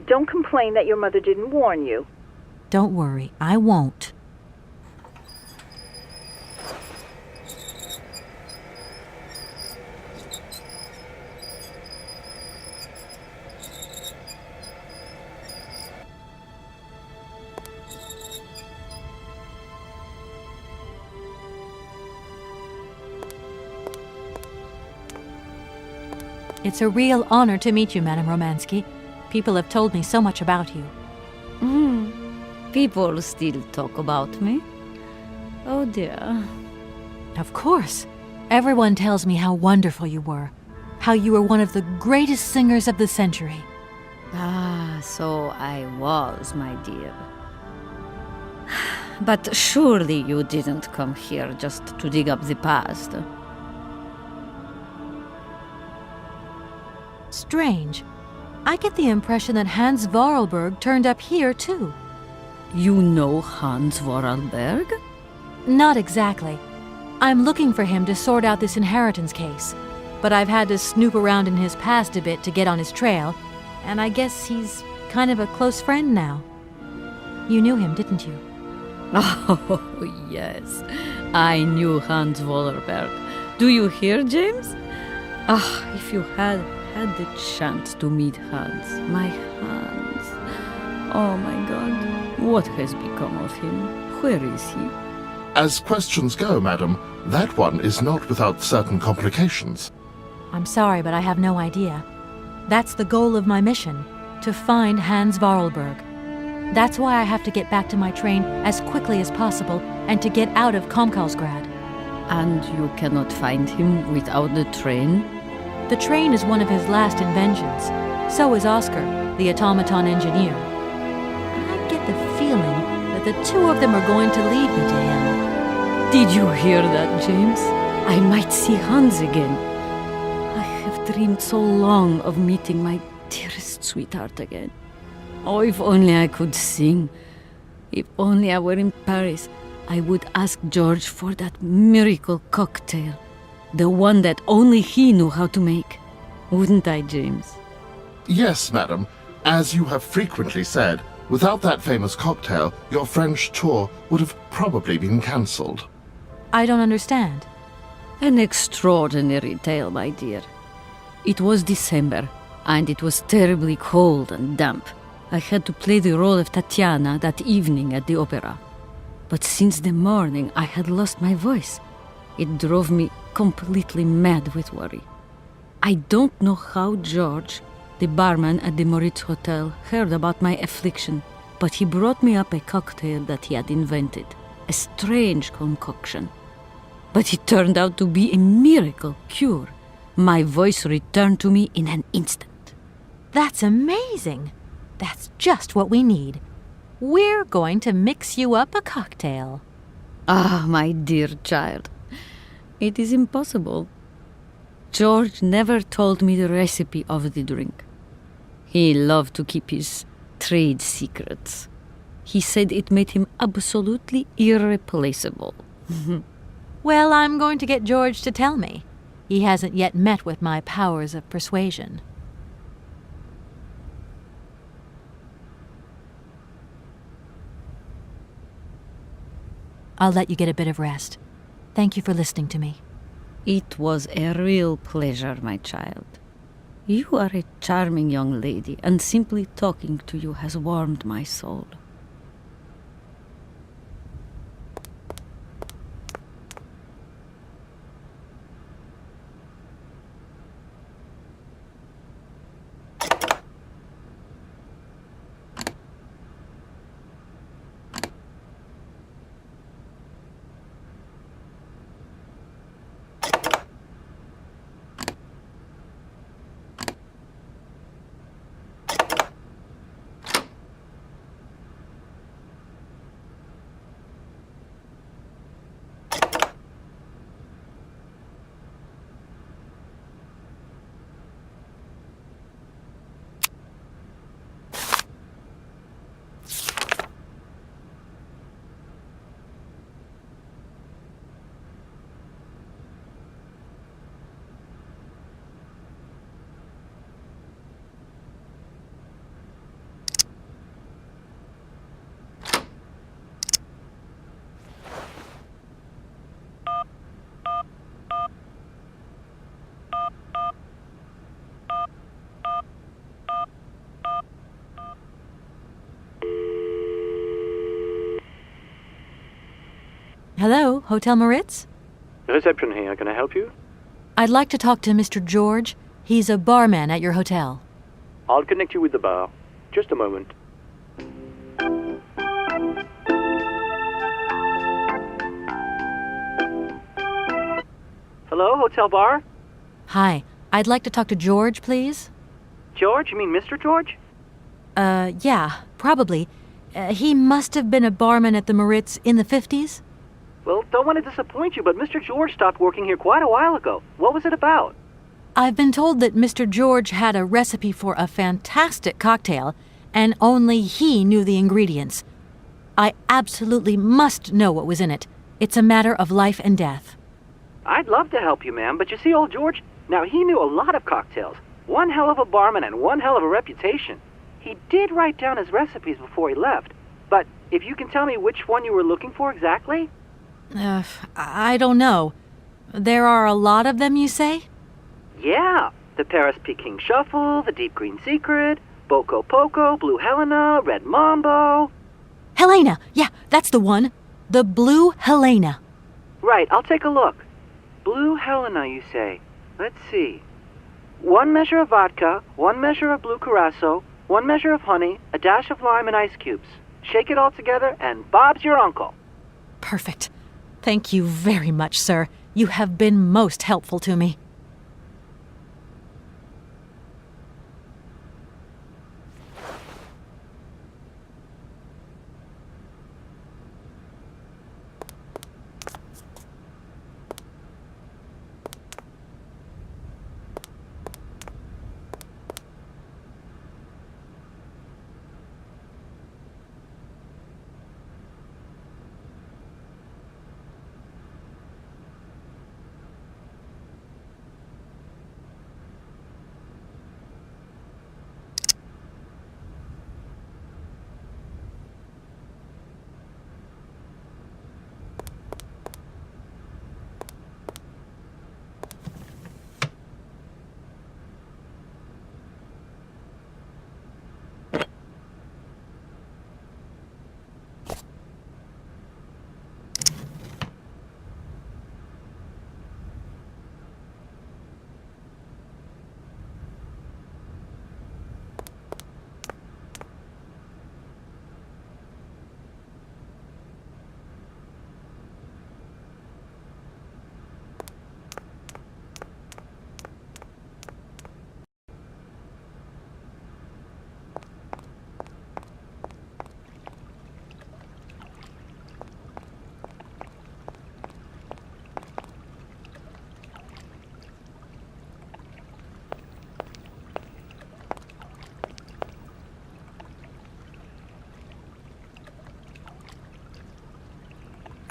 Don't complain that your mother didn't warn you. Don't worry, I won't. It's a real honor to meet you, Madame Romansky. People have told me so much about you. People still talk about me. Oh dear. Of course. Everyone tells me how wonderful you were. How you were one of the greatest singers of the century. Ah, so I was, my dear. But surely you didn't come here just to dig up the past. Strange. I get the impression that Hans Vorarlberg turned up here, too. You know Hans Vorarlberg? Not exactly. I'm looking for him to sort out this inheritance case. But I've had to snoop around in his past a bit to get on his trail, and I guess he's kind of a close friend now. You knew him, didn't you? Oh, yes. I knew Hans Vorarlberg. Do you hear, James? Ah, if you had the chance to meet Hans. My Hans. Oh, my God. What has become of him? Where is he? As questions go, madam, that one is not without certain complications. I'm sorry, but I have no idea. That's the goal of my mission, to find Hans Vorarlberg. That's why I have to get back to my train as quickly as possible and to get out of Komgolzgrad. And you cannot find him without the train? The train is one of his last inventions. So is Oscar, the automaton engineer. I get the feeling that the two of them are going to lead me to him. Did you hear that, James? I might see Hans again. I have dreamed so long of meeting my dearest sweetheart again. Oh, if only I could sing. If only I were in Paris, I would ask George for that miracle cocktail. The one that only he knew how to make. Wouldn't I, James? Yes, madam. As you have frequently said, without that famous cocktail, your French tour would have probably been cancelled. I don't understand. An extraordinary tale, my dear. It was December, and it was terribly cold and damp. I had to play the role of Tatiana that evening at the opera. But since the morning, I had lost my voice. It drove me completely mad with worry. I don't know how George, the barman at the Moritz Hotel, heard about my affliction, but he brought me up a cocktail that he had invented, a strange concoction. But it turned out to be a miracle cure. My voice returned to me in an instant. That's amazing. That's just what we need. We're going to mix you up a cocktail. Ah, my dear child. It is impossible. George never told me the recipe of the drink. He loved to keep his trade secrets. He said it made him absolutely irreplaceable. Well, I'm going to get George to tell me. He hasn't yet met with my powers of persuasion. I'll let you get a bit of rest. Thank you for listening to me. It was a real pleasure, my child. You are a charming young lady, and simply talking to you has warmed my soul. Hello, Hotel Moritz? Reception here. Can I help you? I'd like to talk to Mr. George. He's a barman at your hotel. I'll connect you with the bar. Just a moment. Hello, hotel bar? Hi, I'd like to talk to George, please. George? You mean Mr. George? Yeah, probably. He must have been a barman at the Maritz in the 50s? Well, don't want to disappoint you, but Mr. George stopped working here quite a while ago. What was it about? I've been told that Mr. George had a recipe for a fantastic cocktail, and only he knew the ingredients. I absolutely must know what was in it. It's a matter of life and death. I'd love to help you, ma'am, but you see, old George, now he knew a lot of cocktails. One hell of a barman and one hell of a reputation. He did write down his recipes before he left, but if you can tell me which one you were looking for exactly? I don't know. There are a lot of them, you say? Yeah, the Paris Peking Shuffle, the Deep Green Secret, Boko Poco, Blue Helena, Red Mambo. Helena! Yeah, that's the one. The Blue Helena. Right, I'll take a look. Blue Helena, you say? Let's see. 1 measure of vodka, 1 measure of blue curacao, 1 measure of honey, a dash of lime and ice cubes. Shake it all together, and Bob's your uncle. Perfect. Thank you very much, sir. You have been most helpful to me.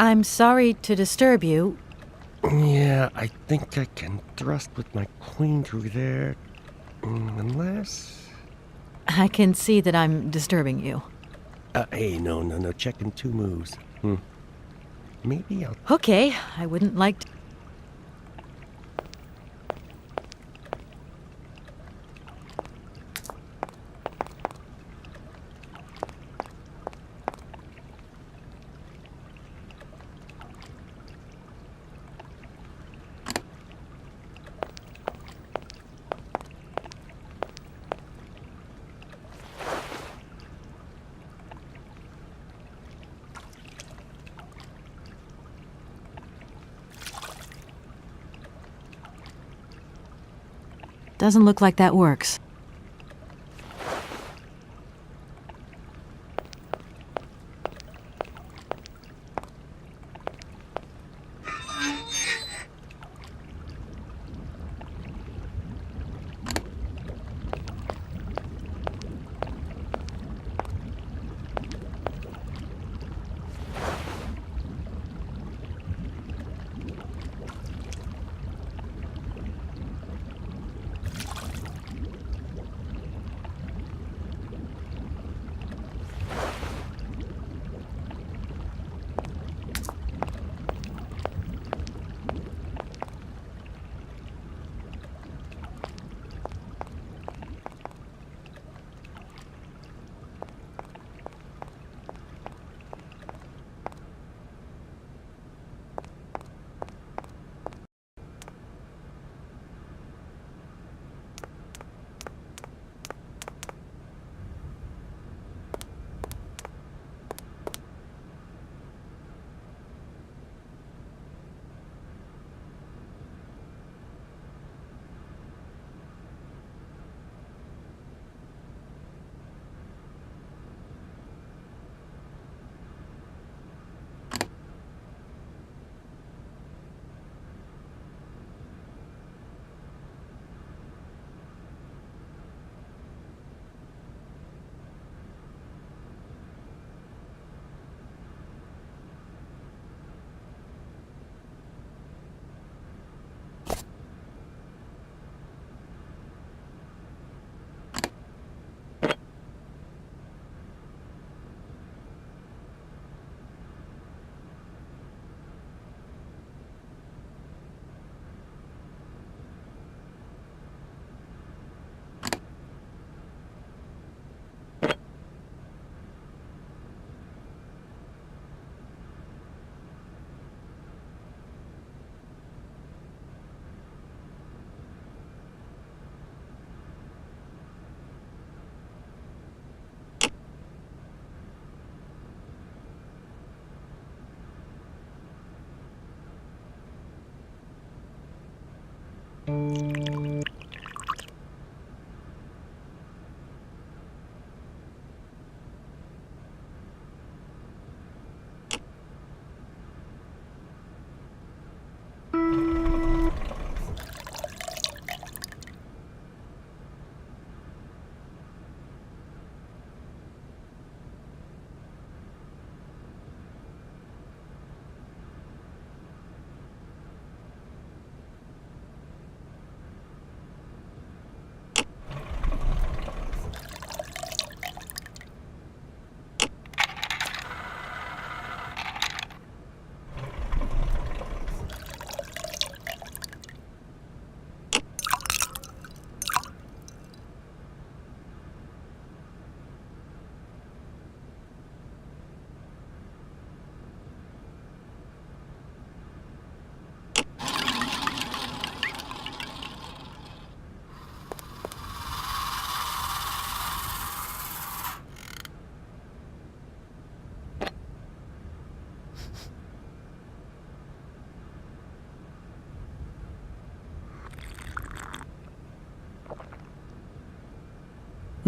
I'm sorry to disturb you. Yeah, I think I can thrust with my queen through there. Unless... I can see that I'm disturbing you. Hey, no. Checking 2 moves. Maybe I'll... Okay, I wouldn't like to... Doesn't look like that works.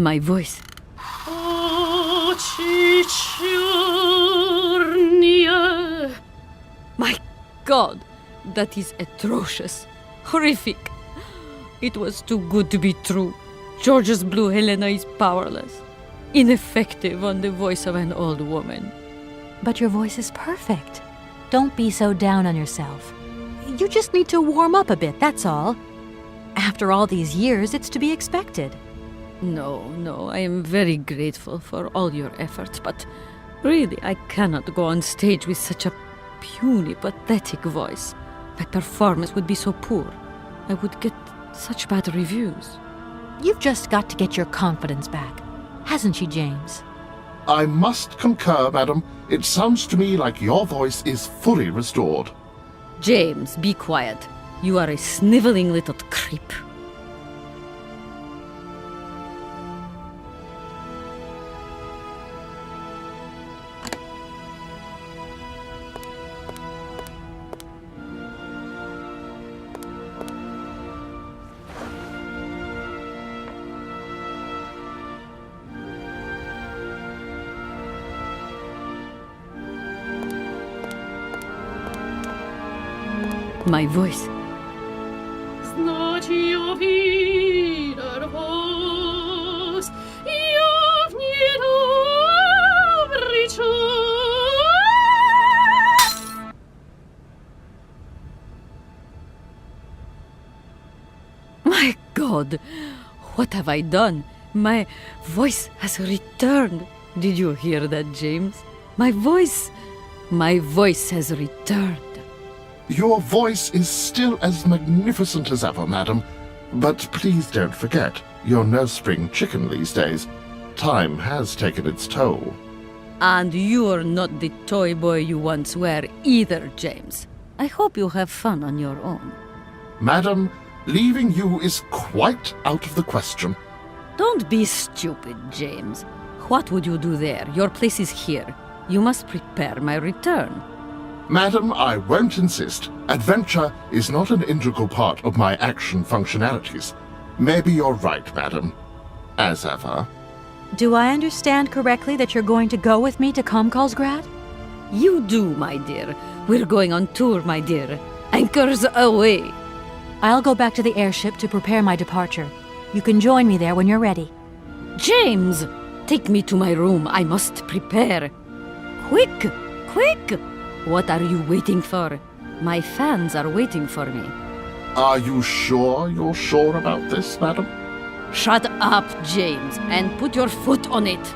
My voice. My God, that is atrocious. Horrific. It was too good to be true. George's Blue Helena is powerless. Ineffective on the voice of an old woman. But your voice is perfect. Don't be so down on yourself. You just need to warm up a bit, that's all. After all these years, it's to be expected. No, I am very grateful for all your efforts, but really, I cannot go on stage with such a puny, pathetic voice. My performance would be so poor. I would get such bad reviews. You've just got to get your confidence back. Hasn't she, James? I must concur, madam. It sounds to me like your voice is fully restored. James, be quiet. You are a sniveling little creep. My voice. My God, what have I done? My voice has returned. Did you hear that, James? My voice has returned. Your voice is still as magnificent as ever, madam. But please don't forget, you're no spring chicken these days. Time has taken its toll. And you're not the toy boy you once were either, James. I hope you have fun on your own. Madam, leaving you is quite out of the question. Don't be stupid, James. What would you do there? Your place is here. You must prepare my return. Madam, I won't insist. Adventure is not an integral part of my action functionalities. Maybe you're right, madam. As ever. Do I understand correctly that you're going to go with me to Komgolzgrad? You do, my dear. We're going on tour, my dear. Anchors away. I'll go back to the airship to prepare my departure. You can join me there when you're ready. James! Take me to my room. I must prepare. Quick! Quick! What are you waiting for? My fans are waiting for me. Are you sure you're sure about this, madam? Shut up, James, and put your foot on it.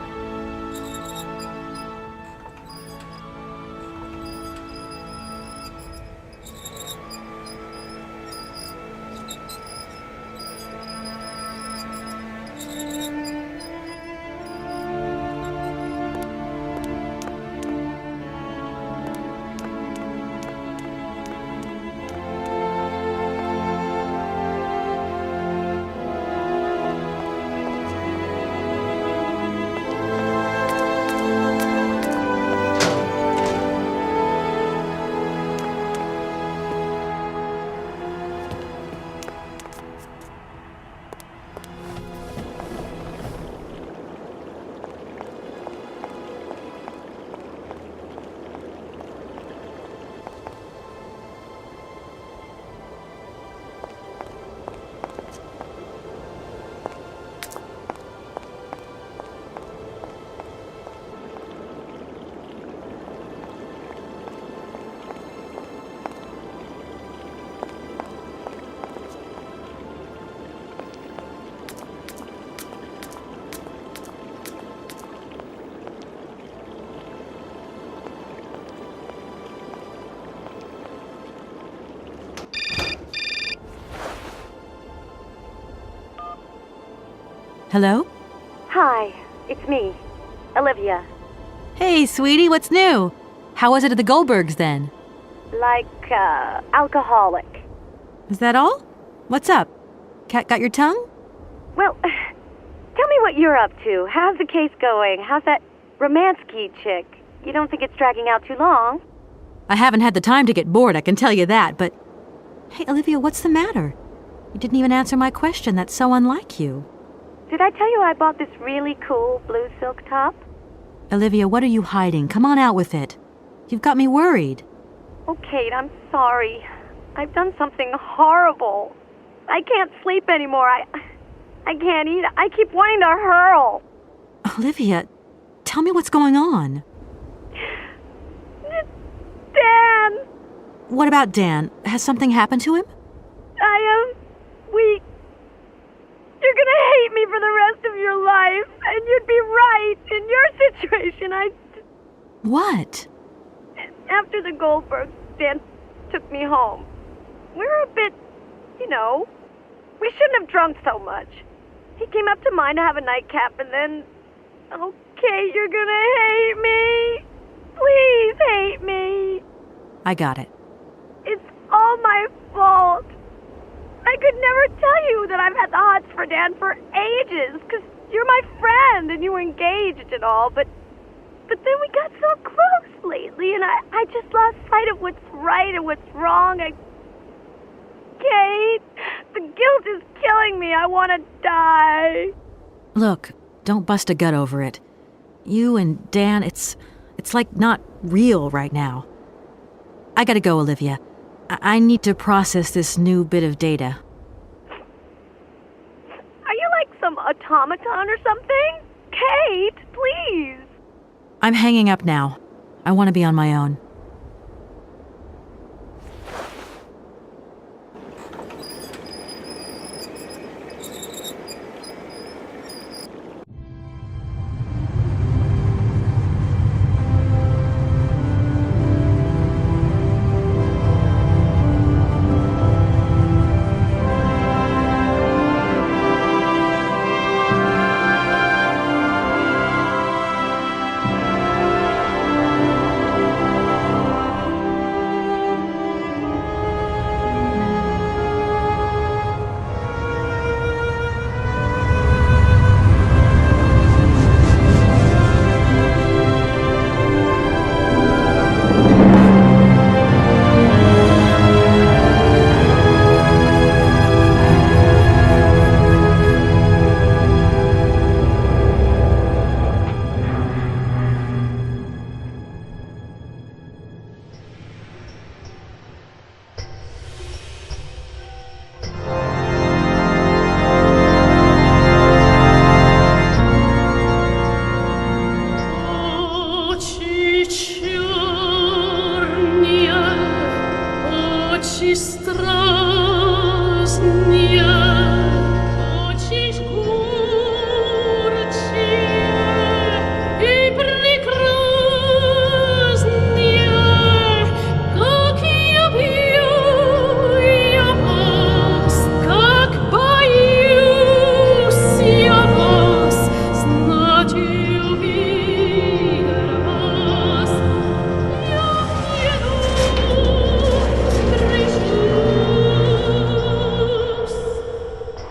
Hello? Hi, it's me, Olivia. Hey, sweetie, what's new? How was it at the Goldbergs then? Like, alcoholic. Is that all? What's up? Cat got your tongue? Well, tell me what you're up to. How's the case going? How's that Romansky chick? You don't think it's dragging out too long? I haven't had the time to get bored, I can tell you that, but... Hey, Olivia, what's the matter? You didn't even answer my question. That's so unlike you. Did I tell you I bought this really cool blue silk top? Olivia, what are you hiding? Come on out with it. You've got me worried. Oh, Kate, I'm sorry. I've done something horrible. I can't sleep anymore. I can't eat. I keep wanting to hurl. Olivia, tell me what's going on. Dan! What about Dan? Has something happened to him? You're gonna hate me for the rest of your life, and you'd be right. In your situation, What? After the Goldbergs, Dan took me home. We were a bit, we shouldn't have drunk so much. He came up to mine to have a nightcap, and then... Okay, you're gonna hate me. Please hate me. I got it. It's all my fault. I could never tell you that I've had the hots for Dan for ages, because you're my friend and you were engaged and all, but then we got so close lately, and I just lost sight of what's right and what's wrong. Kate, the guilt is killing me. I want to die. Look, don't bust a gut over it. You and Dan, it's like not real right now. I gotta go, Olivia. I need to process this new bit of data. Are you like some automaton or something? Kate, please. I'm hanging up now. I want to be on my own.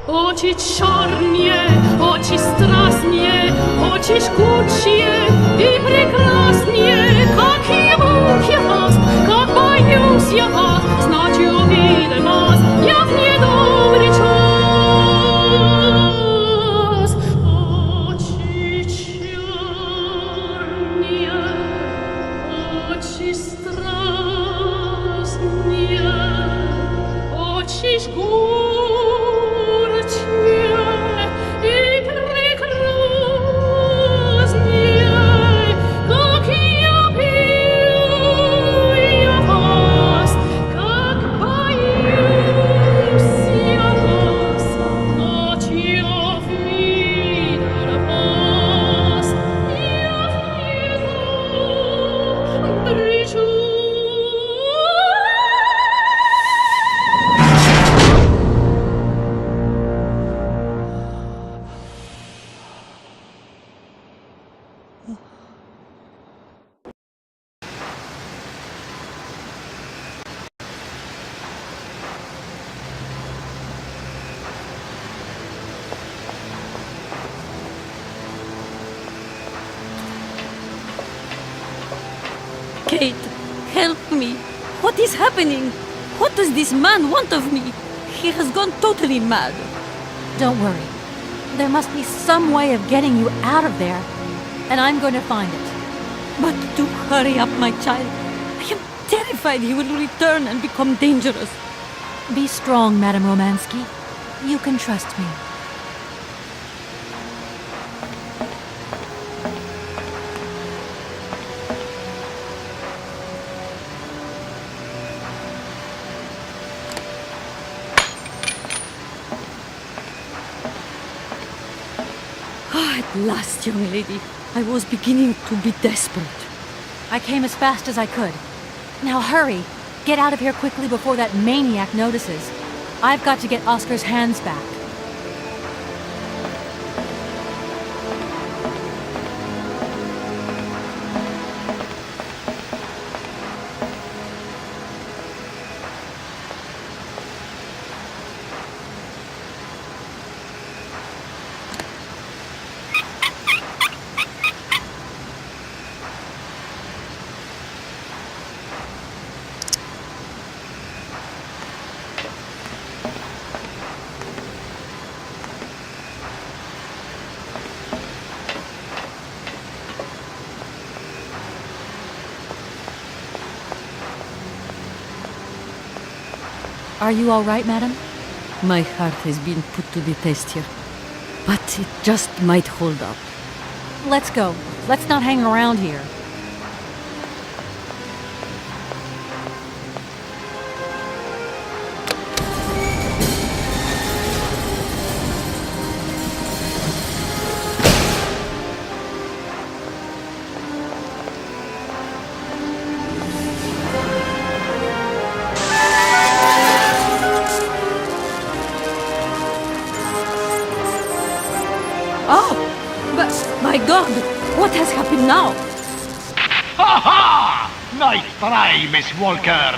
Очи черные, очи страстные, очи жгучие и прекраснее, как ему я вас, как боюсь я вас, знать увидел вас, я в недобрый час. Очи черные, очи страстные, очи жгучие. Kate, help me. What is happening? What does this man want of me? He has gone totally mad. Don't worry. There must be some way of getting you out of there, and I'm going to find it. But do hurry up, my child. I am terrified he will return and become dangerous. Be strong, Madame Romansky. You can trust me. At last, young lady. I was beginning to be desperate. I came as fast as I could. Now hurry! Get out of here quickly before that maniac notices. I've got to get Oscar's hands back. Are you all right, madam? My heart has been put to the test here, but it just might hold up. Let's go. Let's not hang around here. Oh! But, my God! What has happened now? Ha ha! Nice try, Miss Walker.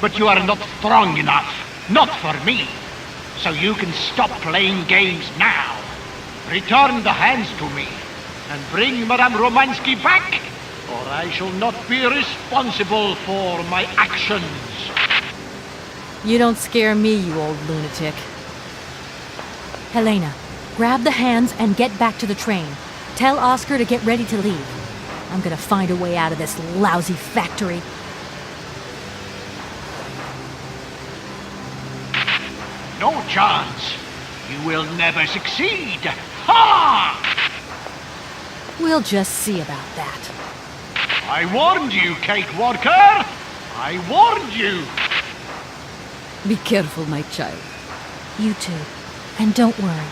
But you are not strong enough. Not for me. So you can stop playing games now. Return the hands to me. And bring Madame Romansky back, or I shall not be responsible for my actions. You don't scare me, you old lunatic. Helena, grab the hands and get back to the train. Tell Oscar to get ready to leave. I'm gonna find a way out of this lousy factory. No chance. You will never succeed. Ha! We'll just see about that. I warned you, Kate Walker. I warned you. Be careful, my child. You too. And don't worry.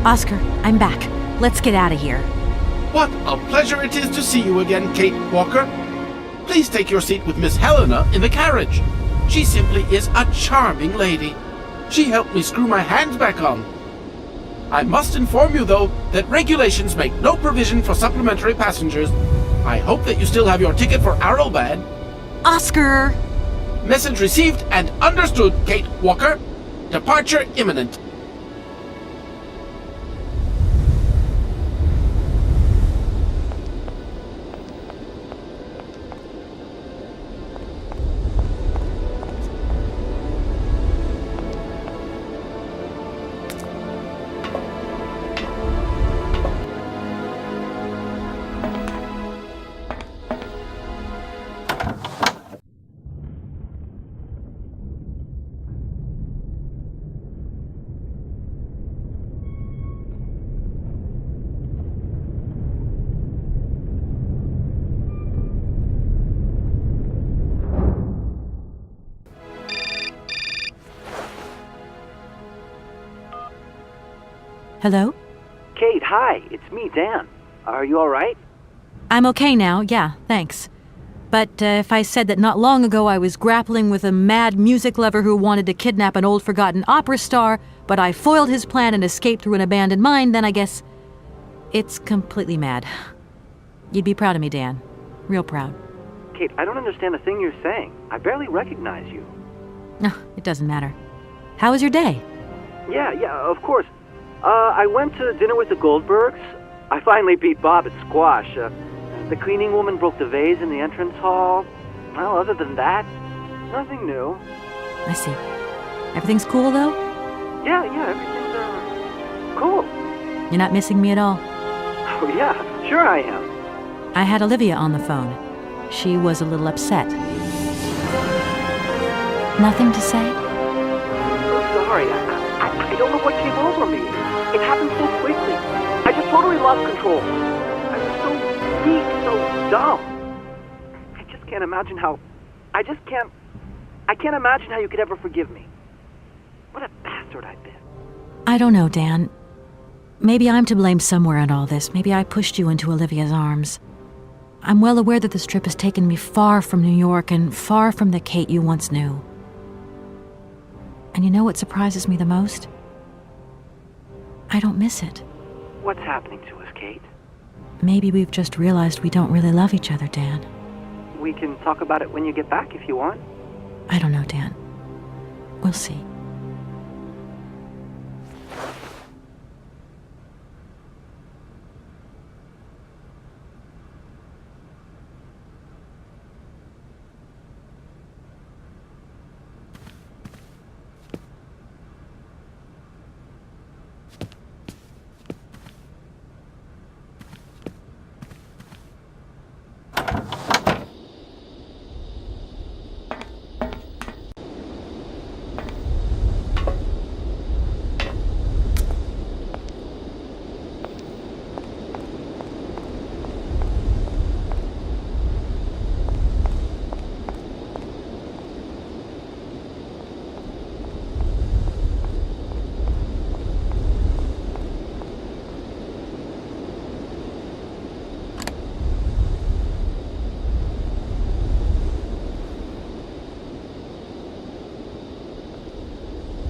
Oscar, I'm back. Let's get out of here. What a pleasure it is to see you again, Kate Walker. Please take your seat with Miss Helena in the carriage. She simply is a charming lady. She helped me screw my hands back on. I must inform you, though, that regulations make no provision for supplementary passengers. I hope that you still have your ticket for Aralbad. Oscar! Message received and understood, Kate Walker. Departure imminent. Hello? Kate, hi. It's me, Dan. Are you all right? I'm okay now, yeah, thanks. But if I said that not long ago I was grappling with a mad music lover who wanted to kidnap an old forgotten opera star, but I foiled his plan and escaped through an abandoned mine, then I guess it's completely mad. You'd be proud of me, Dan. Real proud. Kate, I don't understand a thing you're saying. I barely recognize you. No, it doesn't matter. How was your day? Yeah, of course. I went to dinner with the Goldbergs. I finally beat Bob at squash. The cleaning woman broke the vase in the entrance hall. Well, other than that, nothing new. I see. Everything's cool, though? Yeah, everything's, cool. You're not missing me at all? Oh, yeah, sure I am. I had Olivia on the phone. She was a little upset. Nothing to say? I'm sorry. I don't know what came over me. It happened so quickly. I just totally lost control. I was so weak, so dumb. I just can't imagine how... I can't imagine how you could ever forgive me. What a bastard I've been. I don't know, Dan. Maybe I'm to blame somewhere in all this. Maybe I pushed you into Olivia's arms. I'm well aware that this trip has taken me far from New York and far from the Kate you once knew. And you know what surprises me the most? I don't miss it. What's happening to us, Kate? Maybe we've just realized we don't really love each other, Dan. We can talk about it when you get back if you want. I don't know, Dan. We'll see.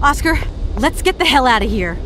Oscar, let's get the hell out of here.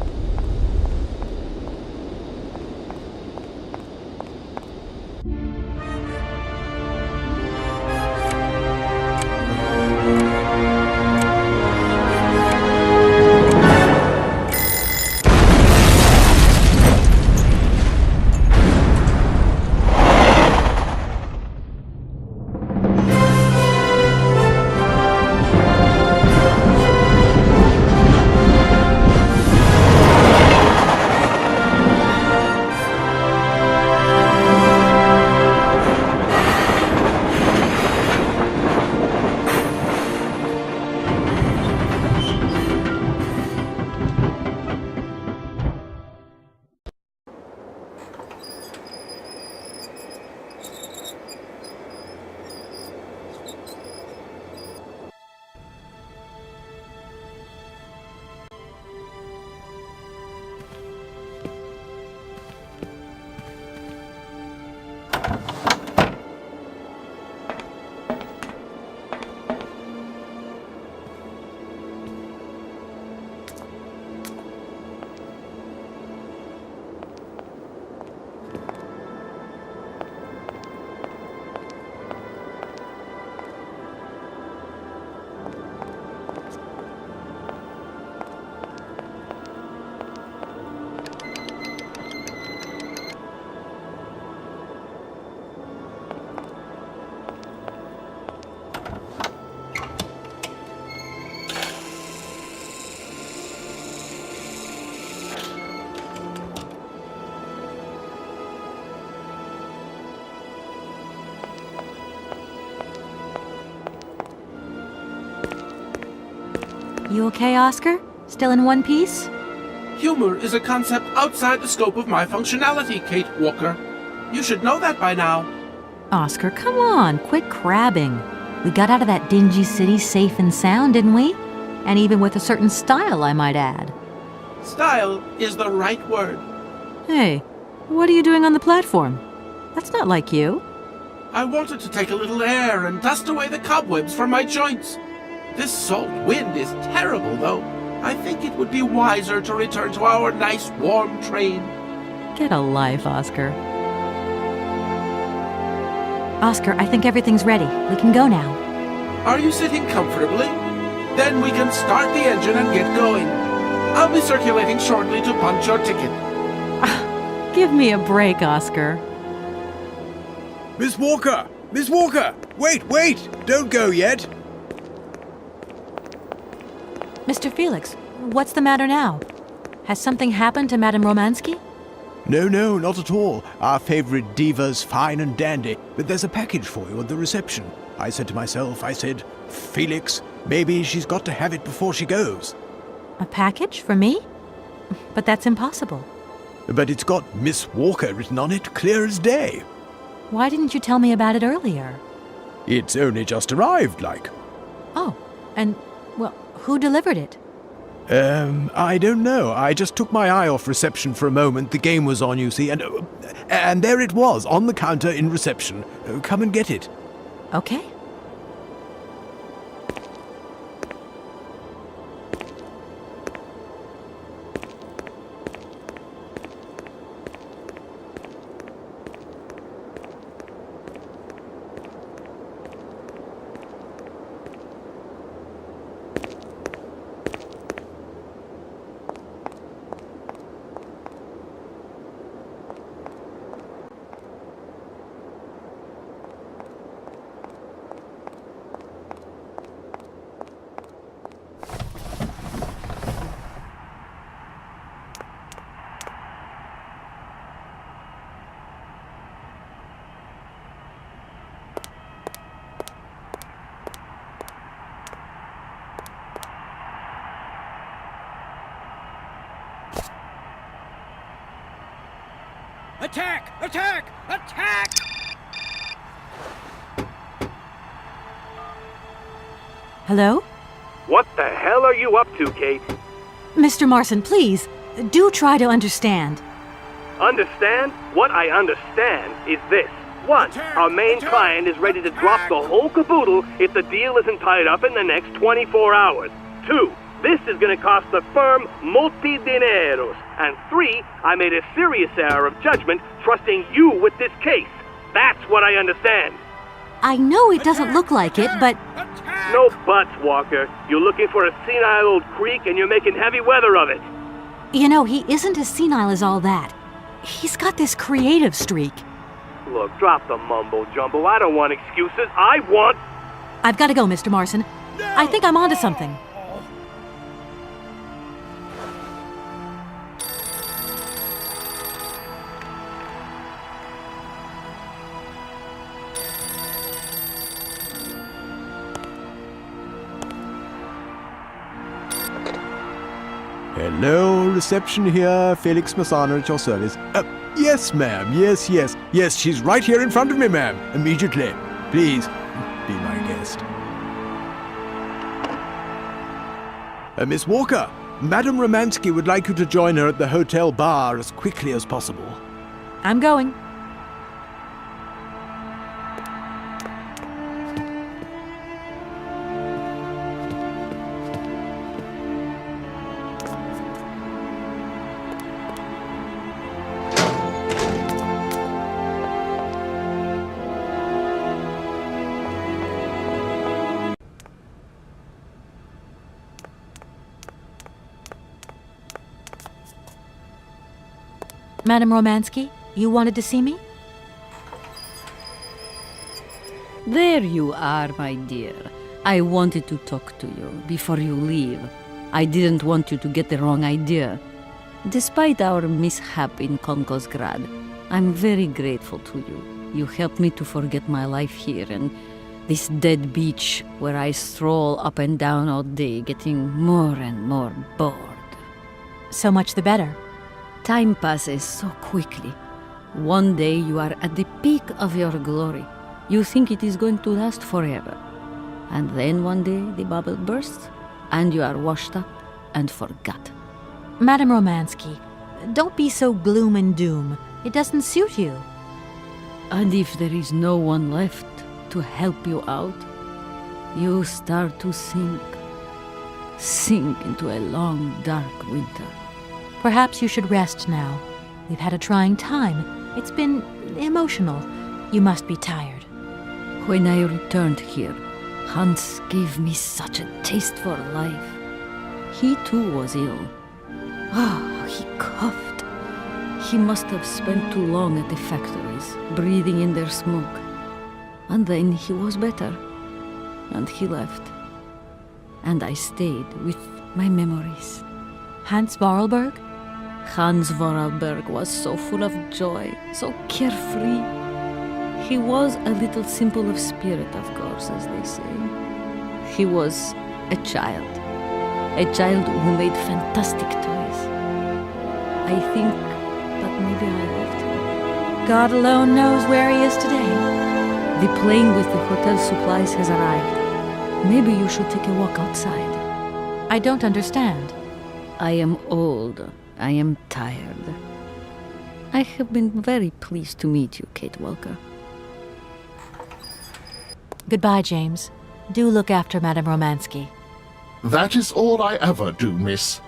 You okay, Oscar? Still in one piece? Humor is a concept outside the scope of my functionality, Kate Walker. You should know that by now. Oscar, come on, quit crabbing. We got out of that dingy city safe and sound, didn't we? And even with a certain style, I might add. Style is the right word. Hey, what are you doing on the platform? That's not like you. I wanted to take a little air and dust away the cobwebs from my joints. This salt wind is terrible, though. I think it would be wiser to return to our nice, warm train. Get a life, Oscar. Oscar, I think everything's ready. We can go now. Are you sitting comfortably? Then we can start the engine and get going. I'll be circulating shortly to punch your ticket. Give me a break, Oscar. Miss Walker! Miss Walker! Wait! Don't go yet! Mr. Felix, what's the matter now? Has something happened to Madame Romansky? No, not at all. Our favorite diva's fine and dandy, but there's a package for you at the reception. I said to myself, Felix, maybe she's got to have it before she goes. A package for me? But that's impossible. But it's got Miss Walker written on it, clear as day. Why didn't you tell me about it earlier? It's only just arrived, like. Oh, and, well, who delivered it? I don't know. I just took my eye off reception for a moment. The game was on, you see, and there it was, on the counter in reception. Come and get it. Okay. Attack! Attack! Attack! Hello? What the hell are you up to, Kate? Mr. Marson, please, do try to understand. Understand? What I understand is this. 1. Our main client is ready to drop the whole caboodle if the deal isn't tied up in the next 24 hours. 2. This is going to cost the firm multi-dineros. And 3, I made a serious error of judgment trusting you with this case. That's what I understand. I know it doesn't look like it, but... No buts, Walker. You're looking for a senile old creek and you're making heavy weather of it. You know, he isn't as senile as all that. He's got this creative streak. Look, drop the mumbo-jumbo. I don't want excuses. I want... I've got to go, Mr. Marson. I think I'm onto something. Hello, reception here. Felix Massana at your service. Yes, ma'am. Yes, she's right here in front of me, ma'am. Immediately. Please, be my guest. Miss Walker, Madame Romansky would like you to join her at the hotel bar as quickly as possible. I'm going. Madame Romansky, you wanted to see me? There you are, my dear. I wanted to talk to you before you leave. I didn't want you to get the wrong idea. Despite our mishap in Komgolzgrad, I'm very grateful to you. You helped me to forget my life here, and This dead beach where I stroll up and down all day, getting more and more bored. So much the better. Time passes so quickly. One day you are at the peak of your glory. You think it is going to last forever. And then one day the bubble bursts, and you are washed up and forgot. Madame Romansky, don't be so gloom and doom. It doesn't suit you. And if there is no one left to help you out, you start to sink into a long, dark winter. Perhaps you should rest now. We've had a trying time. It's been emotional. You must be tired. When I returned here, Hans gave me such a taste for life. He too was ill. He coughed. He must have spent too long at the factories, breathing in their smoke. And then he was better. And he left. And I stayed with my memories. Hans Vorarlberg? Hans Vorarlberg was so full of joy, so carefree. He was a little simple of spirit, of course, as they say. He was a child who made fantastic toys. I think that maybe I left him. God alone knows where he is today. The plane with the hotel supplies has arrived. Maybe you should take a walk outside. I don't understand. I am old. I am tired. I have been very pleased to meet you, Kate Walker. Goodbye, James. Do look after Madame Romansky. That is all I ever do, miss.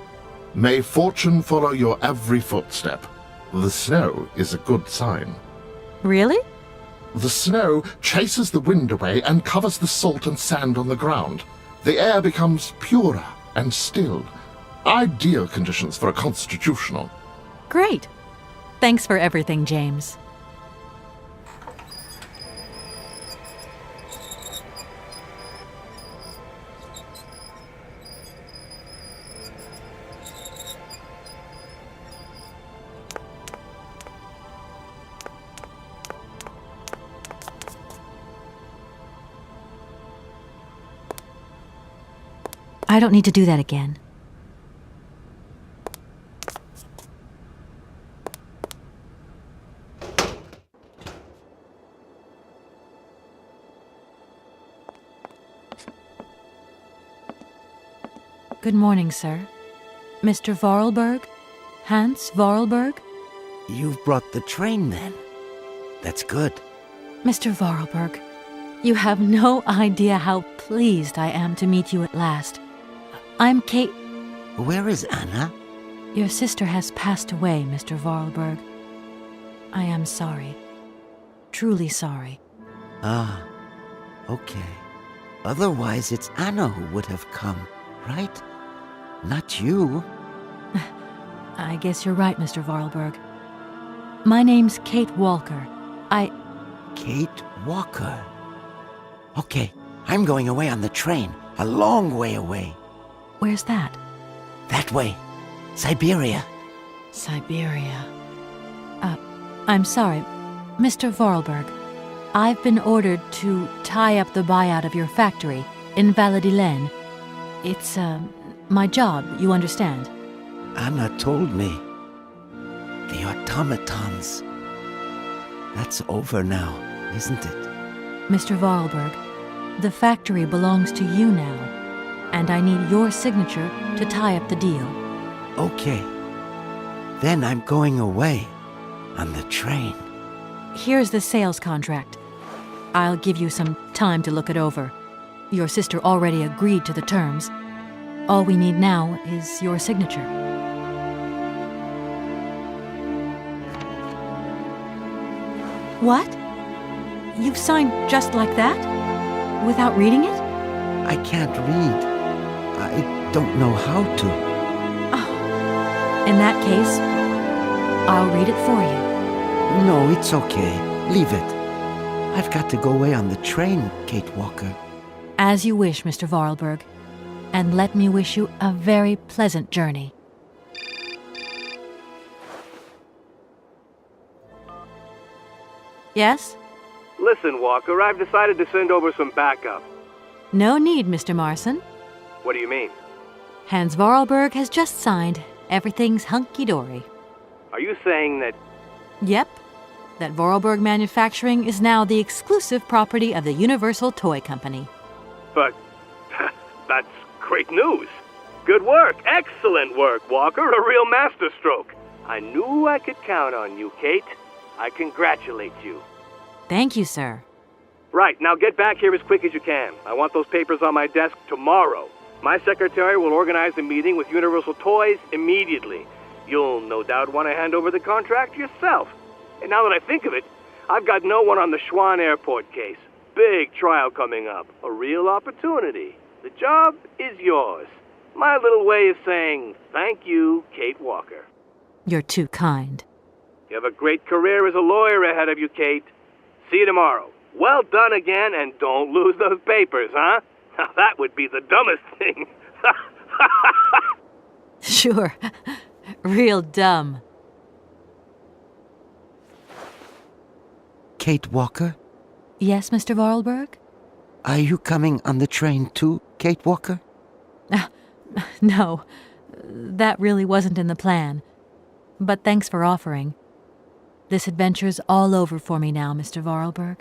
May fortune follow your every footstep. The snow is a good sign. Really? The snow chases the wind away and covers the salt and sand on the ground. The air becomes purer and still. Ideal conditions for a constitutional. Great. Thanks for everything, James. I don't need to do that again. Good morning, sir. Mr. Vorarlberg? Hans Vorarlberg? You've brought the train, then. That's good. Mr. Vorarlberg, you have no idea how pleased I am to meet you at last. I'm Kate... Where is Anna? Your sister has passed away, Mr. Vorarlberg. I am sorry. Truly sorry. Ah, okay. Otherwise, it's Anna who would have come, right? Not you. I guess you're right, Mr. Vorarlberg. My name's Kate Walker. Kate Walker? Okay, I'm going away on the train. A long way away. Where's that? That way. Syberia. Syberia. I'm sorry. Mr. Vorarlberg, I've been ordered to tie up the buyout of your factory in Valladolid. It's, my job, you understand. Anna told me. The automatons. That's over now, isn't it? Mr. Vorarlberg, the factory belongs to you now, and I need your signature to tie up the deal. Okay. Then I'm going away on the train. Here's the sales contract. I'll give you some time to look it over. Your sister already agreed to the terms. All we need now is your signature. What? You've signed just like that? Without reading it? I can't read. I don't know how to. Oh. In that case, I'll read it for you. No, it's okay. Leave it. I've got to go away on the train, Kate Walker. As you wish, Mr. Vorarlberg. And let me wish you a very pleasant journey. Yes? Listen, Walker, I've decided to send over some backup. No need, Mr. Marson. What do you mean? Hans Vorarlberg has just signed. Everything's hunky-dory. Are you saying that... Yep. That Vorarlberg Manufacturing is now the exclusive property of the Universal Toy Company. But... that's great news. Good work. Excellent work, Walker. A real masterstroke. I knew I could count on you, Kate. I congratulate you. Thank you, sir. Right, now get back here as quick as you can. I want those papers on my desk tomorrow. My secretary will organize a meeting with Universal Toys immediately. You'll no doubt want to hand over the contract yourself. And now that I think of it, I've got no one on the Schwann Airport case. Big trial coming up. A real opportunity. The job is yours. My little way of saying thank you, Kate Walker. You're too kind. You have a great career as a lawyer ahead of you, Kate. See you tomorrow. Well done again, and don't lose those papers, huh? Now that would be the dumbest thing. Sure. Real dumb. Kate Walker? Yes, Mr. Vorarlberg? Are you coming on the train too, Kate Walker? No. That really wasn't in the plan. But thanks for offering. This adventure's all over for me now, Mr. Vorarlberg.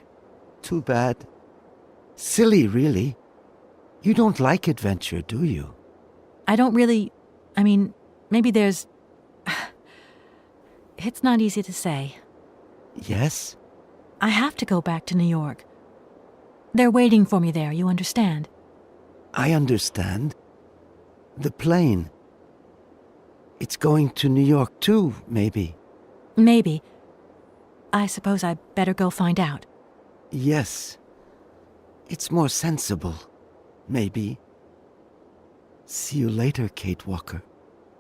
Too bad. Silly, really. You don't like adventure, do you? I don't really... I mean, maybe there's... It's not easy to say. Yes? I have to go back to New York. They're waiting for me there, you understand? I understand. The plane. It's going to New York too, maybe. Maybe. I suppose I better go find out. Yes. It's more sensible. Maybe. See you later, Kate Walker.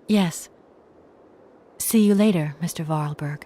Yes. See you later, Mr. Vorarlberg.